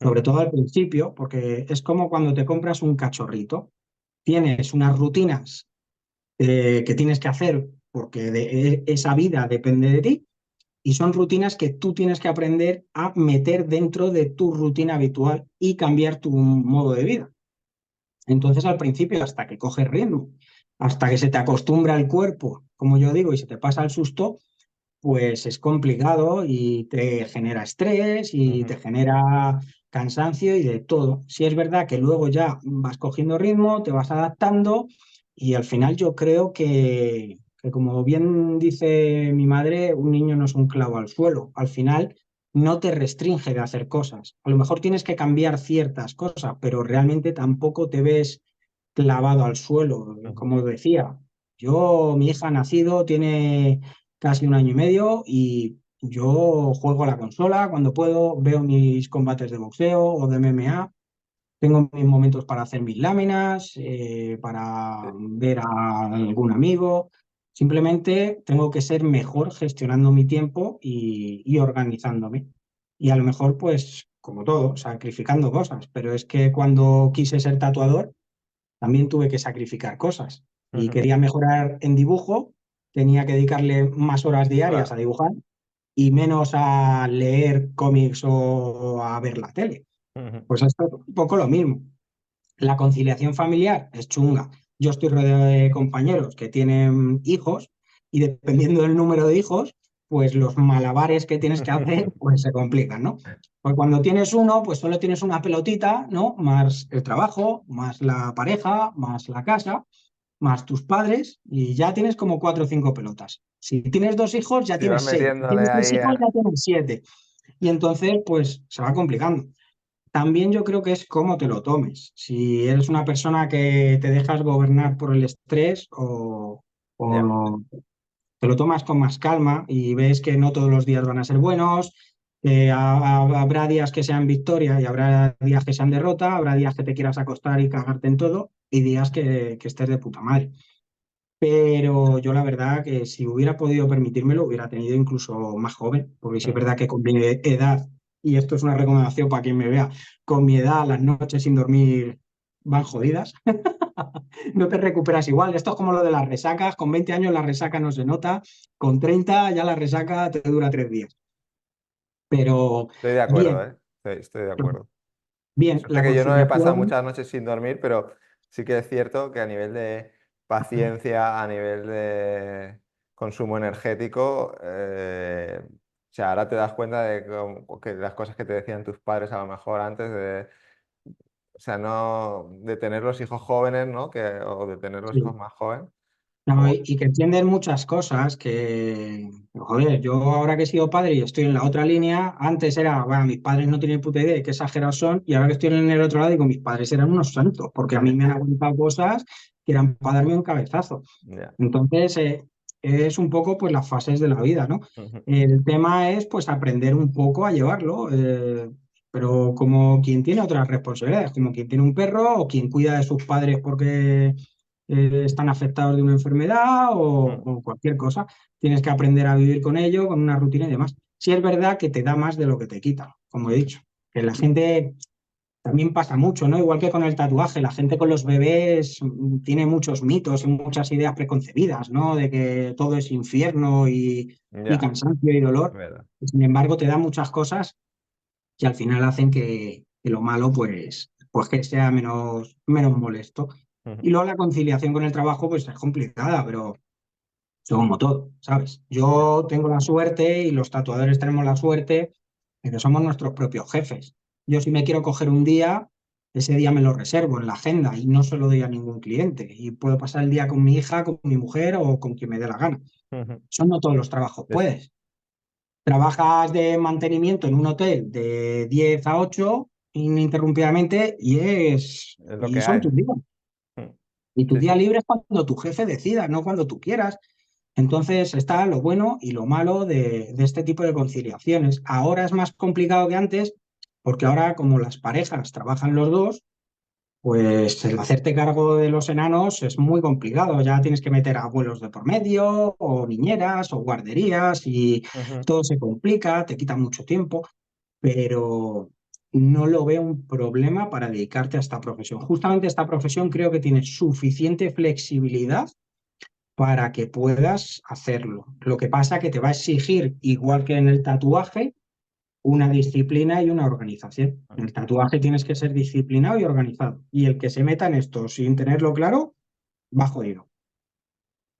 sobre todo al principio, porque es como cuando te compras un cachorrito. Tienes unas rutinas que tienes que hacer porque esa vida depende de ti y son rutinas que tú tienes que aprender a meter dentro de tu rutina habitual y cambiar tu modo de vida. Entonces, al principio, hasta que coges ritmo, hasta que se te acostumbra el cuerpo, como yo digo, y se te pasa el susto, pues es complicado y te genera estrés y te Ujú. genera cansancio y de todo. Sí es verdad que luego ya vas cogiendo ritmo, te vas adaptando y al final yo creo que como bien dice mi madre, un niño no es un clavo al suelo. Al final no te restringe de hacer cosas. A lo mejor tienes que cambiar ciertas cosas, pero realmente tampoco te ves clavado al suelo. Ujú. Como decía, mi hija ha nacido, tiene casi un año y medio y yo juego a la consola cuando puedo, veo mis combates de boxeo o de MMA, tengo mis momentos para hacer mis láminas, para Sí. ver a algún amigo. Simplemente tengo que ser mejor gestionando mi tiempo y organizándome. Y a lo mejor, pues, como todo, sacrificando cosas, pero es que cuando quise ser tatuador, también tuve que sacrificar cosas y Ujú. quería mejorar en dibujo, tenía que dedicarle más horas diarias a Claro. dibujar y menos a leer cómics o a ver la tele. Ujú. Pues esto es un poco lo mismo. La conciliación familiar es chunga. Yo estoy rodeado de compañeros que tienen hijos y dependiendo del número de hijos, pues los malabares que tienes que hacer, pues se complican, ¿no? Pues cuando tienes uno, pues solo tienes una pelotita, ¿no? Más el trabajo, más la pareja, más la casa, más tus padres y ya tienes como cuatro o cinco pelotas. Si tienes dos hijos, ya Si vas tienes seis. Si metiéndole tienes tres ahí hijos, ya tienes siete. Y entonces, pues se va complicando. También yo creo que es cómo te lo tomes. Si eres una persona que te dejas gobernar por el estrés Ya. o te lo tomas con más calma y ves que no todos los días van a ser buenos, que habrá días que sean victoria y habrá días que sean derrota, habrá días que te quieras acostar y cagarte en todo y días que estés de puta madre. Pero yo la verdad que si hubiera podido permitírmelo, hubiera tenido incluso más joven, porque sí es Ujú. verdad que con mi edad, y esto es una recomendación para quien me vea, con mi edad las noches sin dormir van jodidas, no te recuperas igual. Esto es como lo de las resacas, con 20 años la resaca no se nota, con 30 ya la resaca te dura 3 días. Pero Estoy de acuerdo, bien, ¿eh? Estoy de acuerdo. bien, Suerte la que yo no he pasado conciliación, muchas noches sin dormir, pero sí que es cierto que a nivel de paciencia, a nivel de consumo energético, o sea, ahora te das cuenta de que las cosas que te decían tus padres a lo mejor antes de, o sea, no de tener los hijos jóvenes, ¿no? O de tener los hijos sí. más jóvenes. No, Como, y que entienden muchas cosas que, joder, yo ahora que he sido padre y estoy en la otra línea, antes era, bueno, mis padres no tienen puta idea de qué exagerados son, y ahora que estoy en el otro lado digo, mis padres eran unos santos, porque a mí me han aguantado cosas que eran para darme un cabezazo. ya. Entonces, es un poco pues las fases de la vida, ¿no? Ujú. El tema es pues aprender un poco a llevarlo, pero como quien tiene otras responsabilidades, como quien tiene un perro o quien cuida de sus padres porque están afectados de una enfermedad Mm. o cualquier cosa. Tienes que aprender a vivir con ello, con una rutina y demás. Sí es verdad que te da más de lo que te quita, como he dicho. Que la gente también pasa mucho, ¿no? Igual que con el tatuaje, la gente con los bebés tiene muchos mitos y muchas ideas preconcebidas, ¿no? De que todo es infierno y Ya, cansancio y es dolor. verdad. Y sin embargo, te da muchas cosas que al final hacen que lo malo, pues que sea menos molesto. Ujú. Y luego la conciliación con el trabajo, pues es complicada, pero como todo, ¿sabes? Yo tengo la suerte y los tatuadores tenemos la suerte de que somos nuestros propios jefes. Yo si me quiero coger un día, ese día me lo reservo en la agenda y no se lo doy a ningún cliente. Y puedo pasar el día con mi hija, con mi mujer o con quien me dé la gana. Ujú. Eso no todos los trabajos Es, puedes. Trabajas de mantenimiento en un hotel de 10 a 8 ininterrumpidamente es lo y que son hay. tus días. Mm. Y tu Sí, día sí. libre es cuando tu jefe decida, no cuando tú quieras. Entonces está lo bueno y lo malo de este tipo de conciliaciones. Ahora es más complicado que antes, porque ahora como las parejas trabajan los dos, pues el hacerte cargo de los enanos es muy complicado. Ya tienes que meter abuelos de por medio, o niñeras, o guarderías, y Ujú. todo se complica, te quita mucho tiempo, pero no lo veo un problema para dedicarte a esta profesión. Justamente esta profesión creo que tiene suficiente flexibilidad para que puedas hacerlo. Lo que pasa es que te va a exigir, igual que en el tatuaje, una disciplina y una organización. En el tatuaje tienes que ser disciplinado y organizado. Y el que se meta en esto sin tenerlo claro, va jodido.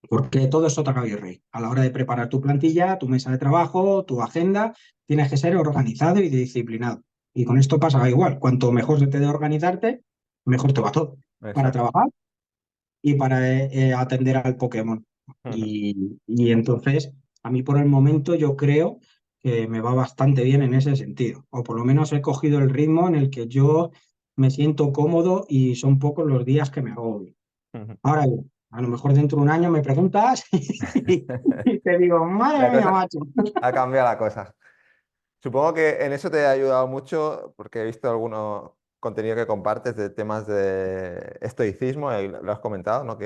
Porque todo es sota, caballo y rey. A la hora de preparar tu plantilla, tu mesa de trabajo, tu agenda, tienes que ser organizado y disciplinado. Y con esto pasa igual. Cuanto mejor se te dé organizarte, mejor te va todo. Para Exacto. trabajar y para atender al Pokémon. Ujú. Y entonces, a mí por el momento yo creo que me va bastante bien en ese sentido, o por lo menos he cogido el ritmo en el que yo me siento cómodo y son pocos los días que me agobio. Ujú. Ahora bien, a lo mejor dentro de un año me preguntas y te digo, madre La mía, cosa macho. ha cambiado la cosa. Supongo que en eso te ha ayudado mucho porque he visto algunos contenido que compartes de temas de estoicismo, y lo has comentado, ¿no?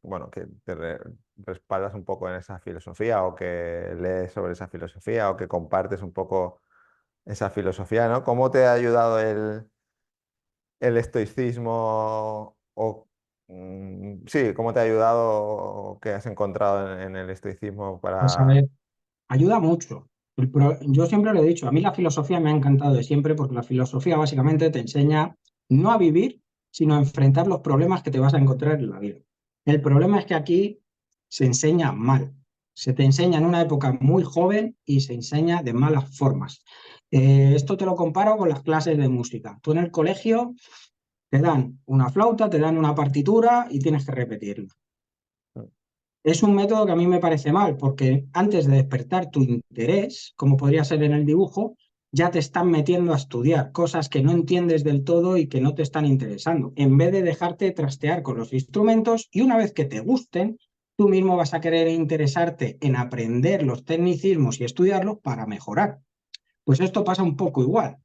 Bueno, que te respaldas un poco en esa filosofía o que lees sobre esa filosofía o que compartes un poco. esa filosofía, ¿no? ¿Cómo te ha ayudado el estoicismo o sí, cómo te ha ayudado o qué has encontrado en el estoicismo Pues a para... ver, ayuda mucho. Yo siempre lo he dicho, a mí la filosofía me ha encantado de siempre porque la filosofía básicamente te enseña no a vivir, sino a enfrentar los problemas que te vas a encontrar en la vida. El problema es que aquí se enseña mal. Se te enseña en una época muy joven y se enseña de malas formas. Esto te lo comparo con las clases de música. Tú en el colegio te dan una flauta, te dan una partitura y tienes que repetirla. Es un método que a mí me parece mal, porque antes de despertar tu interés, como podría ser en el dibujo, ya te están metiendo a estudiar cosas que no entiendes del todo y que no te están interesando, en vez de dejarte trastear con los instrumentos y una vez que te gusten, tú mismo vas a querer interesarte en aprender los tecnicismos y estudiarlos para mejorar. Pues esto pasa un poco igual.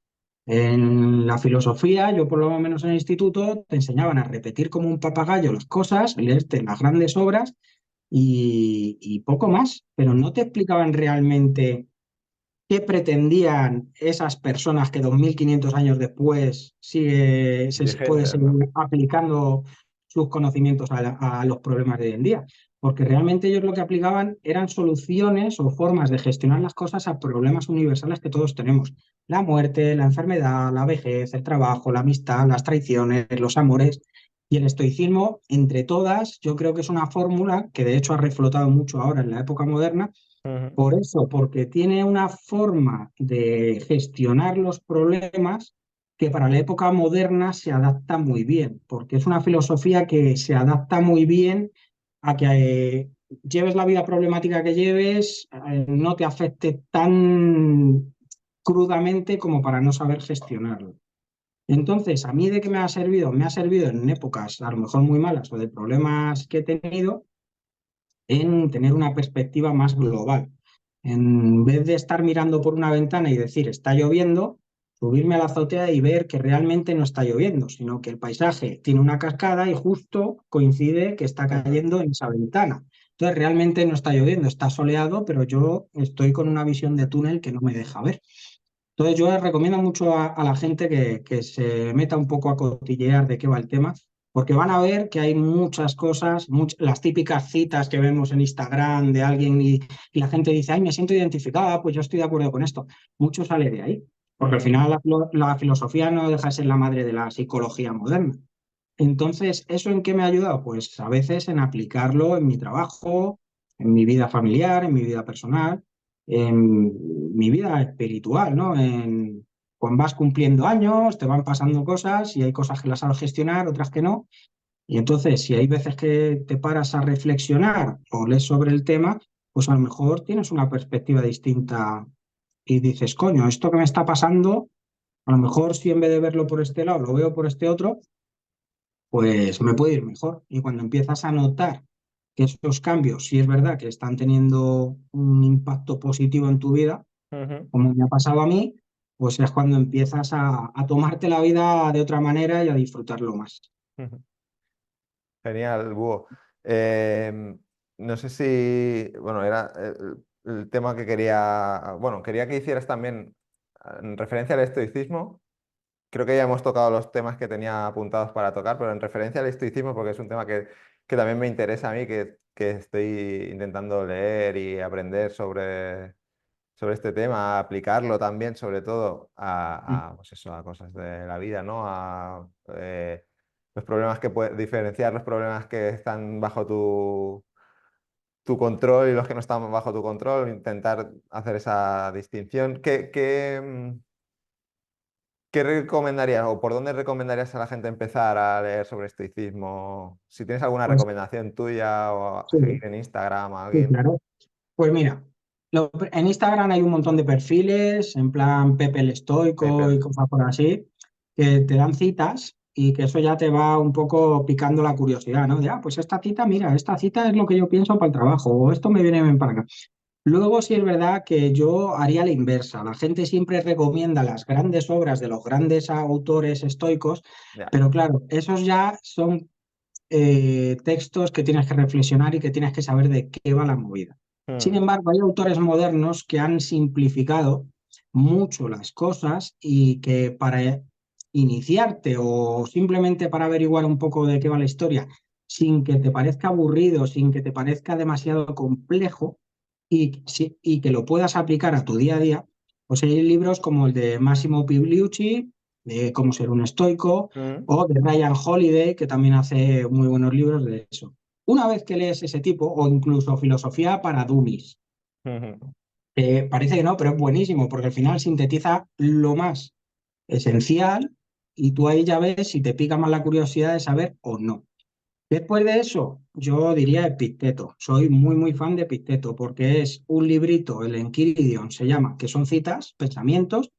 En la filosofía, yo por lo menos en el instituto, te enseñaban a repetir como un papagayo las cosas, leerte las grandes obras y poco más, pero no te explicaban realmente qué pretendían esas personas que 2500 años después se puede Dijesen, ¿no? seguir aplicando sus conocimientos a los problemas de hoy en día. Porque realmente ellos lo que aplicaban eran soluciones o formas de gestionar las cosas a problemas universales que todos tenemos. La muerte, la enfermedad, la vejez, el trabajo, la amistad, las traiciones, los amores. Y el estoicismo, entre todas, yo creo que es una fórmula que de hecho ha reflotado mucho ahora en la época moderna Ujú. por eso, porque tiene una forma de gestionar los problemas que para la época moderna se adapta muy bien, porque es una filosofía que se adapta muy bien a que lleves la vida problemática que lleves, no te afecte tan crudamente como para no saber gestionarlo. Entonces, ¿a mí de qué me ha servido? Me ha servido en épocas a lo mejor muy malas o de problemas que he tenido en tener una perspectiva más global. En vez de estar mirando por una ventana y decir está lloviendo, subirme a la azotea y ver que realmente no está lloviendo, sino que el paisaje tiene una cascada y justo coincide que está Ujú. cayendo en esa ventana. Entonces realmente no está lloviendo, está soleado, pero yo estoy con una visión de túnel que no me deja ver. Entonces yo les recomiendo mucho a la gente que se meta un poco a cotillear de qué va el tema, porque van a ver que hay muchas cosas, las típicas citas que vemos en Instagram de alguien y la gente dice, ay, me siento identificada, pues yo estoy de acuerdo con esto. Mucho sale de ahí, porque al Ujú. final la filosofía no deja de ser la madre de la psicología moderna. Entonces, ¿eso en qué me ha ayudado? Pues a veces en aplicarlo en mi trabajo, en mi vida familiar, en mi vida personal, en mi vida espiritual, ¿no? Cuando vas cumpliendo años, te van pasando cosas y hay cosas que las sabes gestionar, otras que no. Y entonces, si hay veces que te paras a reflexionar o lees sobre el tema, pues a lo mejor tienes una perspectiva distinta y dices, coño, esto que me está pasando, a lo mejor si en vez de verlo por este lado lo veo por este otro, pues me puede ir mejor. Y cuando empiezas a notar que esos cambios, si es verdad que están teniendo un impacto positivo en tu vida, Ujú. como me ha pasado a mí, pues es cuando empiezas a tomarte la vida de otra manera y a disfrutarlo más. Ujú. Genial, Búho. Em, no sé si, bueno, era el tema que quería, bueno, quería que hicieras también en referencia al estoicismo. Creo que ya hemos tocado los temas que tenía apuntados para tocar, pero en referencia al estoicismo, porque es un tema que también me interesa a mí, que estoy intentando leer y aprender sobre este tema, aplicarlo también, sobre todo pues eso, a cosas de la vida, ¿no? A los problemas que puedes diferenciar los problemas que están bajo tu control y los que no están bajo tu control, intentar hacer esa distinción. ¿Qué recomendarías o por dónde recomendarías a la gente empezar a leer sobre estoicismo? Si tienes alguna Pues recomendación tuya o a sí, seguir en Instagram a sí, alguien. claro. Pues mira, en Instagram hay un montón de perfiles, en plan Pepe el Estoico y Papers. cosas por así, que te dan citas y que eso ya te va un poco picando la curiosidad, ¿no? De, pues esta cita, mira, esta cita es lo que yo pienso para el trabajo, o esto me viene bien para acá. Luego sí es verdad que yo haría la inversa. La gente siempre recomienda las grandes obras de los grandes autores estoicos, Ya. pero claro, esos ya son textos que tienes que reflexionar y que tienes que saber de qué va la movida. Sin Mm, embargo, hay autores modernos que han simplificado mucho las cosas y que para iniciarte o simplemente para averiguar un poco de qué va la historia, sin que te parezca aburrido, sin que te parezca demasiado complejo y que lo puedas aplicar a tu día a día, pues hay libros como el de Massimo Pigliucci, de Cómo ser un estoico, Mm. o de Ryan Holiday, que también hace muy buenos libros de eso. Una vez que lees ese tipo, o incluso Filosofía para Dummies, parece que no, pero es buenísimo, porque al final sintetiza lo más esencial y tú ahí ya ves si te pica más la curiosidad de saber o no. Después de eso, yo diría Epicteto. Soy muy fan de Epicteto porque es un librito, el Enquiridion se llama, que son citas, pensamientos,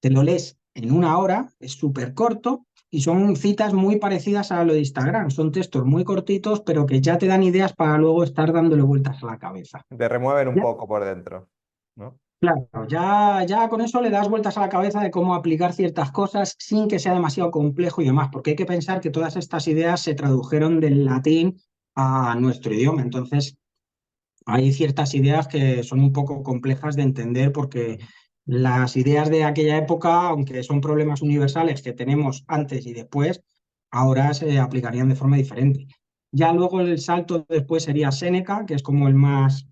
te lo lees en una hora, es súper corto y son citas muy parecidas a lo de Instagram. Son textos muy cortitos, pero que ya te dan ideas para luego estar dándole vueltas a la cabeza. Te remueven un Ya, poco por dentro, ¿no? claro, ya con eso le das vueltas a la cabeza de cómo aplicar ciertas cosas sin que sea demasiado complejo y demás, porque hay que pensar que todas estas ideas se tradujeron del latín a nuestro idioma. Entonces, hay ciertas ideas que son un poco complejas de entender porque Ujú. las ideas de aquella época, aunque son problemas universales que tenemos antes y después, ahora se aplicarían de forma diferente. Ya luego el salto después sería Séneca, que es como el más...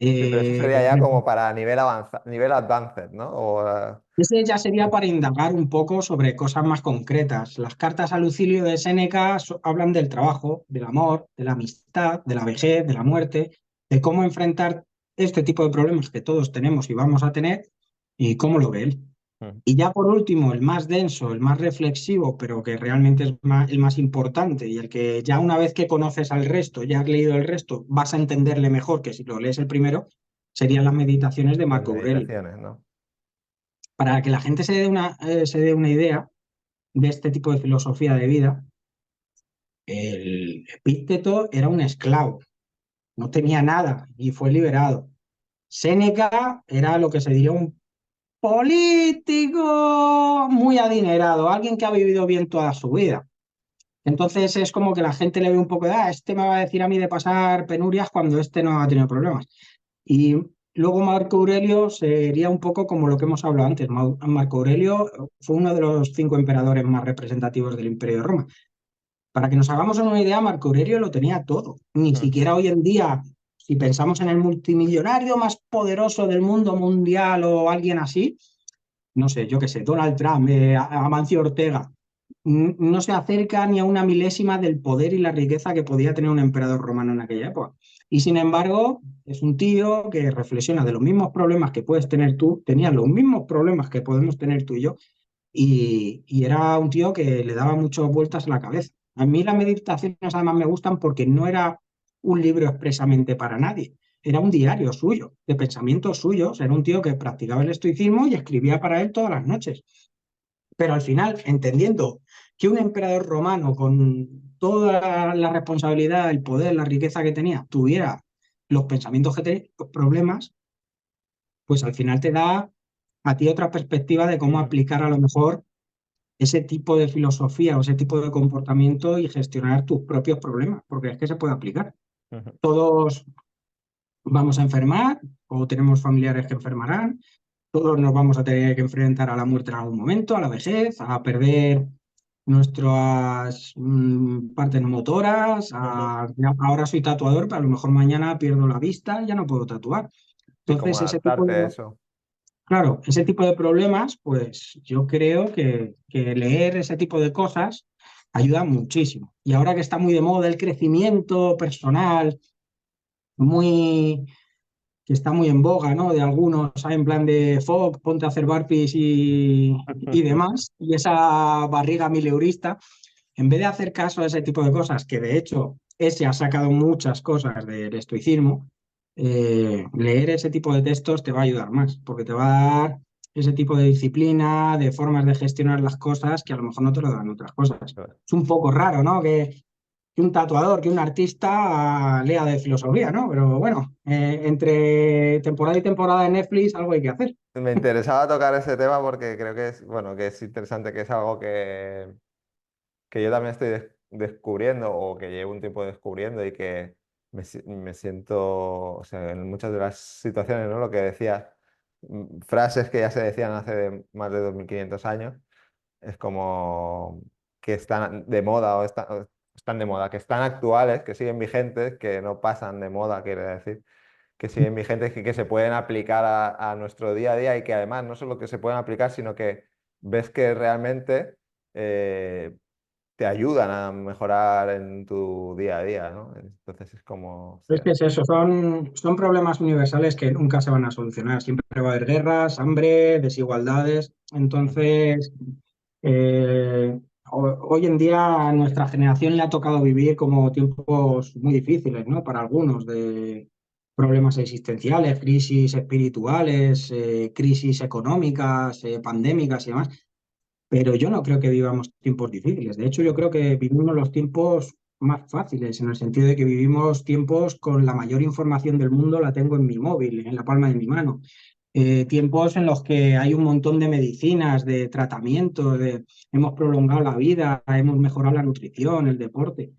Sí, pero eso eh, sería ya como para nivel avanzado, nivel advanced, ¿no? ese ya sería para indagar un poco sobre cosas más concretas. Las cartas a Lucilio de Séneca hablan del trabajo, del amor, de la amistad, de la vejez, de la muerte, de cómo enfrentar este tipo de problemas que todos tenemos y vamos a tener y cómo lo ve él. Ujú. Y ya por último, el más denso, el más reflexivo, pero que realmente es el más importante y el que ya una vez que conoces al resto, ya has leído el resto, vas a entenderle mejor que si lo lees el primero, serían las meditaciones de Las Marco Aurelio. meditaciones, ¿no? Para que la gente se dé una idea de este tipo de filosofía de vida, el Epícteto era un esclavo, no tenía nada y fue liberado. Séneca era lo que se diría un político muy adinerado, alguien que ha vivido bien toda su vida. Entonces es como que la gente le ve un poco de, este me va a decir a mí de pasar penurias cuando este no ha tenido problemas. Y luego Marco Aurelio sería un poco como lo que hemos hablado antes. Marco Aurelio fue uno de los 5 emperadores más representativos del Imperio de Roma. Para que nos hagamos una idea, Marco Aurelio lo tenía todo. Ni Ujú. siquiera hoy en día, si pensamos en el multimillonario más poderoso del mundo mundial o alguien así, no sé, yo qué sé, Donald Trump, Amancio Ortega, no se acerca ni a una milésima del poder y la riqueza que podía tener un emperador romano en aquella época. Y sin embargo, es un tío que reflexiona de los mismos problemas que puedes tener tú, tenía los mismos problemas que podemos tener tú y yo, y era un tío que le daba muchas vueltas a la cabeza. A mí las meditaciones además me gustan porque no era un libro expresamente para nadie, era un diario suyo, de pensamientos suyos, era un tío que practicaba el estoicismo y escribía para él todas las noches. Pero al final, entendiendo que un emperador romano con toda la responsabilidad, el poder, la riqueza que tenía, tuviera los pensamientos que tenía, los problemas, pues al final te da a ti otra perspectiva de cómo Ujú. aplicar a lo mejor ese tipo de filosofía o ese tipo de comportamiento y gestionar tus propios problemas, porque es que se puede aplicar. Ujú. Todos vamos a enfermar o tenemos familiares que enfermarán, todos nos vamos a tener que enfrentar a la muerte en algún momento, a la vejez, a perder nuestras partes no motoras, Ujú. ahora soy tatuador, pero a lo mejor mañana pierdo la vista, ya no puedo tatuar. Sí, cómo Entonces, adaptarte a eso. claro, ese tipo de problemas, pues yo creo que leer ese tipo de cosas ayuda muchísimo. Y ahora que está muy de moda el crecimiento personal, muy, que está muy en boga, ¿no? De algunos, ¿sabes? En plan de Fog, ponte a hacer burpees y demás, y esa barriga mileurista, en vez de hacer caso a ese tipo de cosas, que de hecho ese ha sacado muchas cosas del estoicismo, leer ese tipo de textos te va a ayudar más, porque te va a dar ese tipo de disciplina, de formas de gestionar las cosas que a lo mejor no te lo dan otras cosas. Es un poco raro, ¿no? Que un tatuador, que un artista lea de filosofía, ¿no? Pero bueno, entre temporada y temporada de Netflix algo hay que hacer. Me interesaba tocar ese tema porque creo que es, bueno, que es interesante, que es algo que yo también estoy descubriendo o que llevo un tiempo descubriendo y que me siento, o sea, en muchas de las situaciones, ¿no? Lo que decías, frases que ya se decían hace más de 2500 años, es como que están de moda o están de moda, que están actuales, que siguen vigentes, que no pasan de moda, quiere decir, que siguen vigentes y que se pueden aplicar a nuestro día a día y que además no solo que se pueden aplicar, sino que ves que realmente eh, te ayudan a mejorar en tu día a día, ¿no? Entonces es como, Es hostia, que es eso, son problemas universales que nunca se van a solucionar. Siempre va a haber guerras, hambre, desigualdades. ujú, Entonces, hoy en día a nuestra generación le ha tocado vivir como tiempos muy difíciles, ¿no? Para algunos, de problemas existenciales, crisis espirituales, crisis económicas, pandémicas y demás. Pero yo no creo que vivamos tiempos difíciles. De hecho, yo creo que vivimos los tiempos más fáciles, en el sentido de que vivimos tiempos con la mayor información del mundo, la tengo en mi móvil, en la palma de mi mano. Tiempos en los que hay un montón de medicinas, de tratamientos, hemos prolongado la vida, hemos mejorado la nutrición, el deporte.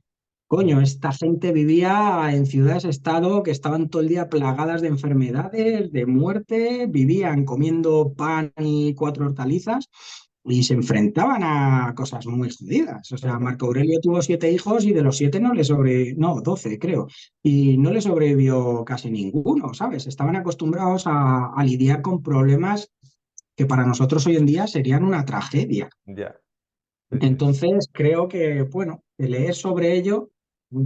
Coño, ujú, esta gente vivía en ciudades-estado que estaban todo el día plagadas de enfermedades, de muerte, vivían comiendo pan y cuatro hortalizas y se enfrentaban a cosas muy jodidas. O sea, ujú, Marco Aurelio tuvo 7 hijos y de los 7 no le sobrevivió, no, 12 creo, y no le sobrevivió casi ninguno, ¿sabes? Estaban acostumbrados a lidiar con problemas que para nosotros hoy en día serían una tragedia. ya, sí, sí, Entonces, creo que, bueno, que leer sobre ello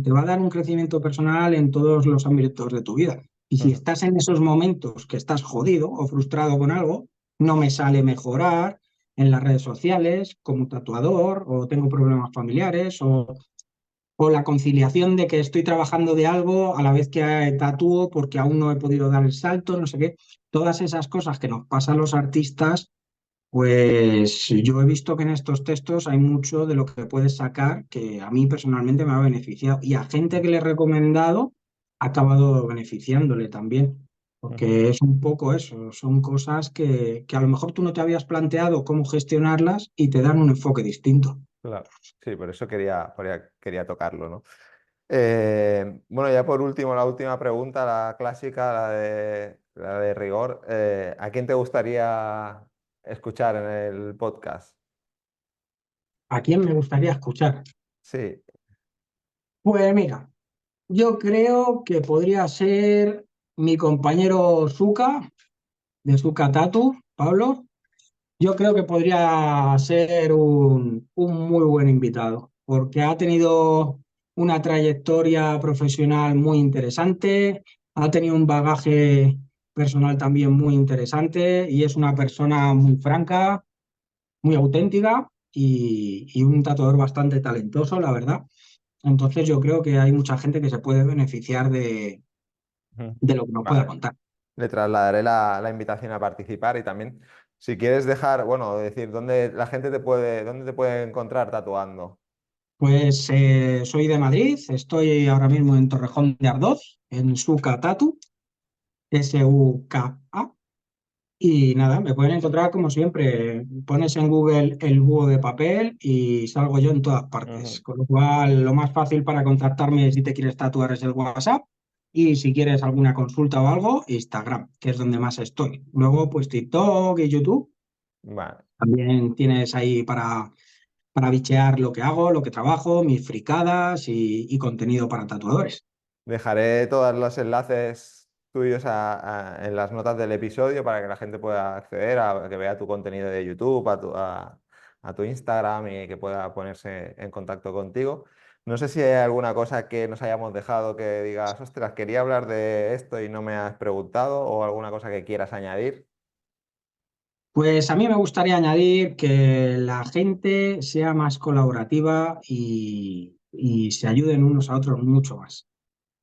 te va a dar un crecimiento personal en todos los ámbitos de tu vida. Y si ujú, estás en esos momentos que estás jodido o frustrado con algo, no me sale mejorar en las redes sociales como tatuador, o tengo problemas familiares, o la conciliación de que estoy trabajando de algo a la vez que tatúo porque aún no he podido dar el salto, no sé qué. Todas esas cosas que nos pasan a los artistas, pues yo he visto que en estos textos hay mucho de lo que puedes sacar que a mí personalmente me ha beneficiado, y a gente que le he recomendado ha acabado beneficiándole también, ujú, porque es un poco eso, son cosas que a lo mejor tú no te habías planteado cómo gestionarlas y te dan un enfoque distinto. claro. Sí, por eso quería tocarlo, ¿no? Bueno, ya por último, la última pregunta, la clásica, la de rigor. ¿A quién te gustaría escuchar en el podcast? ¿A quién me gustaría escuchar? Sí. Pues mira, yo creo que podría ser mi compañero Zuka, de Zuka Tatu, Pablo. Yo creo que podría ser un muy buen invitado, porque ha tenido una trayectoria profesional muy interesante, ha tenido un bagaje personal también muy interesante y es una persona muy franca, muy auténtica y un tatuador bastante talentoso, la verdad. Entonces yo creo que hay mucha gente que se puede beneficiar Ujú. de lo que nos pueda Vale. contar. Le trasladaré la invitación a participar y también, si quieres dejar, bueno, decir, ¿dónde la gente dónde te puede encontrar tatuando? Pues soy de Madrid, estoy ahora mismo en Torrejón de Ardoz, en Suka Tatu, Suka. Y nada, me pueden encontrar como siempre. Pones en Google el búho de papel y salgo yo en todas partes. Ujú. Con lo cual, lo más fácil para contactarme si te quieres tatuar es el WhatsApp. Y si quieres alguna consulta o algo, Instagram, que es donde más estoy. Luego, pues TikTok y YouTube. Vale. También tienes ahí para bichear lo que hago, lo que trabajo, mis fricadas y contenido para tatuadores. Dejaré todos los enlaces tuyos en las notas del episodio para que la gente pueda acceder a que vea tu contenido de YouTube, a tu Instagram y que pueda ponerse en contacto contigo. No sé si hay alguna cosa que nos hayamos dejado que digas, ostras, quería hablar de esto y no me has preguntado, o alguna cosa que quieras añadir. Pues a mí me gustaría añadir que la gente sea más colaborativa y se ayuden unos a otros mucho más.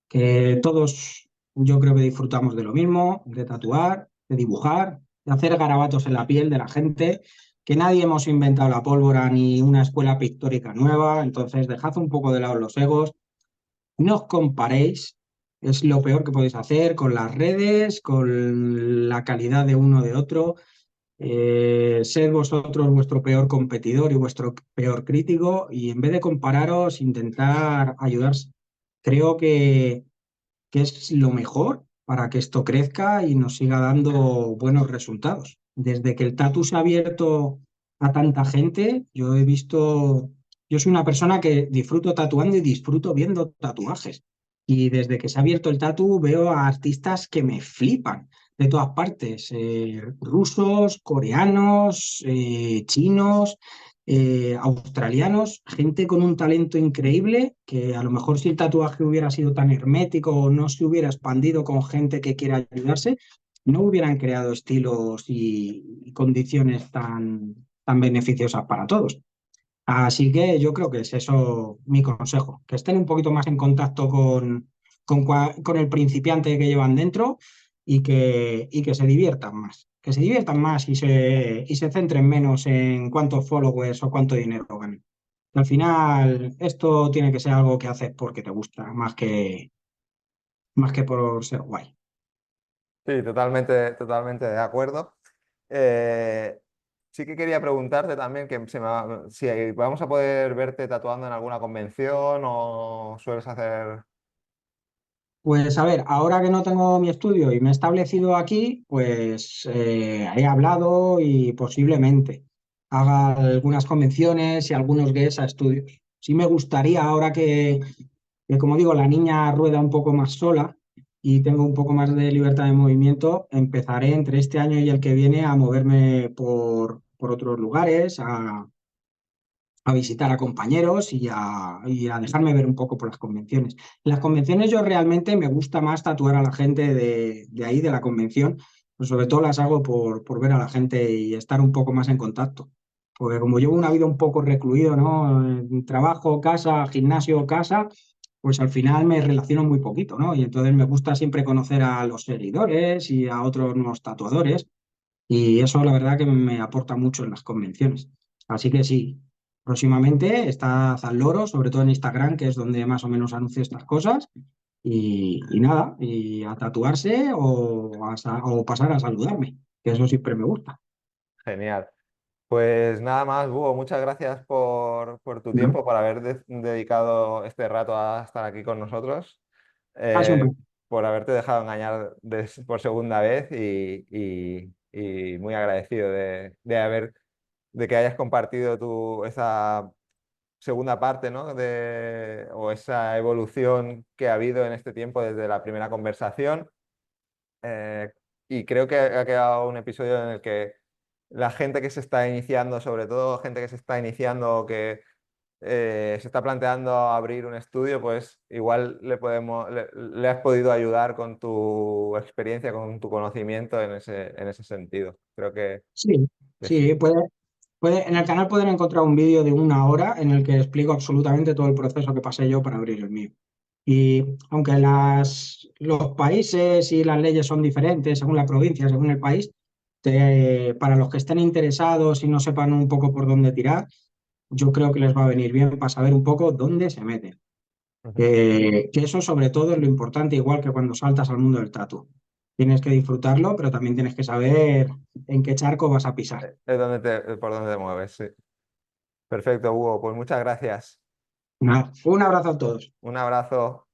Que todos yo creo que disfrutamos de lo mismo, de tatuar, de dibujar, de hacer garabatos en la piel de la gente, que nadie hemos inventado la pólvora ni una escuela pictórica nueva, entonces dejad un poco de lado los egos, no os comparéis, es lo peor que podéis hacer con las redes, con la calidad de uno de otro. Sed vosotros vuestro peor competidor y vuestro peor crítico, y en vez de compararos, intentar ayudarse. Creo que es lo mejor para que esto crezca y nos siga dando buenos resultados. Desde que el tatu se ha abierto a tanta gente, yo soy una persona que disfruto tatuando y disfruto viendo tatuajes. Y desde que se ha abierto el tatu veo a artistas que me flipan de todas partes, rusos, coreanos, chinos, australianos, gente con un talento increíble que a lo mejor si el tatuaje hubiera sido tan hermético o no se hubiera expandido con gente que quiera ayudarse, no hubieran creado estilos y condiciones tan beneficiosas para todos. Así que yo creo que es eso mi consejo, que estén un poquito más en contacto con el principiante que llevan dentro y que se diviertan más, que se diviertan más y se centren menos en cuántos followers o cuánto dinero ganan. Al final, esto tiene que ser algo que haces porque te gusta, más que por ser guay. Sí, totalmente, totalmente de acuerdo. Eh, sí que quería preguntarte también si vamos a poder verte tatuando en alguna convención o sueles hacer... Pues a ver, ahora que no tengo mi estudio y me he establecido aquí, pues he hablado y posiblemente haga algunas convenciones y algunos guests a estudios. Sí me gustaría ahora que, como digo, la niña rueda un poco más sola y tengo un poco más de libertad de movimiento, empezaré entre este año y el que viene a moverme por otros lugares, a visitar a compañeros y a dejarme ver un poco por las convenciones. En las convenciones yo realmente me gusta más tatuar a la gente de ahí, de la convención, pues sobre todo las hago por ver a la gente y estar un poco más en contacto. Porque como llevo una vida un poco recluido, ¿no? Trabajo, casa, gimnasio, casa, pues al final me relaciono muy poquito, ¿no? Y entonces me gusta siempre conocer a los seguidores y a otros nuevos tatuadores. Y eso la verdad que me aporta mucho en las convenciones. Así que sí, próximamente está Zaloro, sobre todo en Instagram, que es donde más o menos anuncio estas cosas. Y nada, y a tatuarse o pasar a saludarme, que eso siempre me gusta. Genial. Pues nada más, Hugo, muchas gracias por tu ¿No? tiempo, por haber dedicado este rato a estar aquí con nosotros, Ha sido un eh, placer. por haberte dejado engañar por segunda vez y muy agradecido de que hayas compartido esa segunda parte, ¿no? O esa evolución que ha habido en este tiempo desde la primera conversación. Eh, y creo que ha quedado un episodio en el que la gente que se está iniciando, sobre todo gente que se está iniciando o que se está planteando abrir un estudio, pues igual le has podido ayudar con tu experiencia, con tu conocimiento en ese sentido. Creo Sí, que sí. sí, en el canal pueden encontrar un vídeo de 1 hora en el que explico absolutamente todo el proceso que pasé yo para abrir el mío. Y aunque los países y las leyes son diferentes según la provincia, según el país, para los que estén interesados y no sepan un poco por dónde tirar, yo creo que les va a venir bien para saber un poco dónde se meten. Ujú. Que eso sobre todo es lo importante, igual que cuando saltas al mundo del tatu. Tienes que disfrutarlo, pero también tienes que saber en qué charco vas a pisar. Es por donde te mueves, sí. Perfecto, Hugo. Pues muchas gracias. Nada, un abrazo a todos. Un abrazo.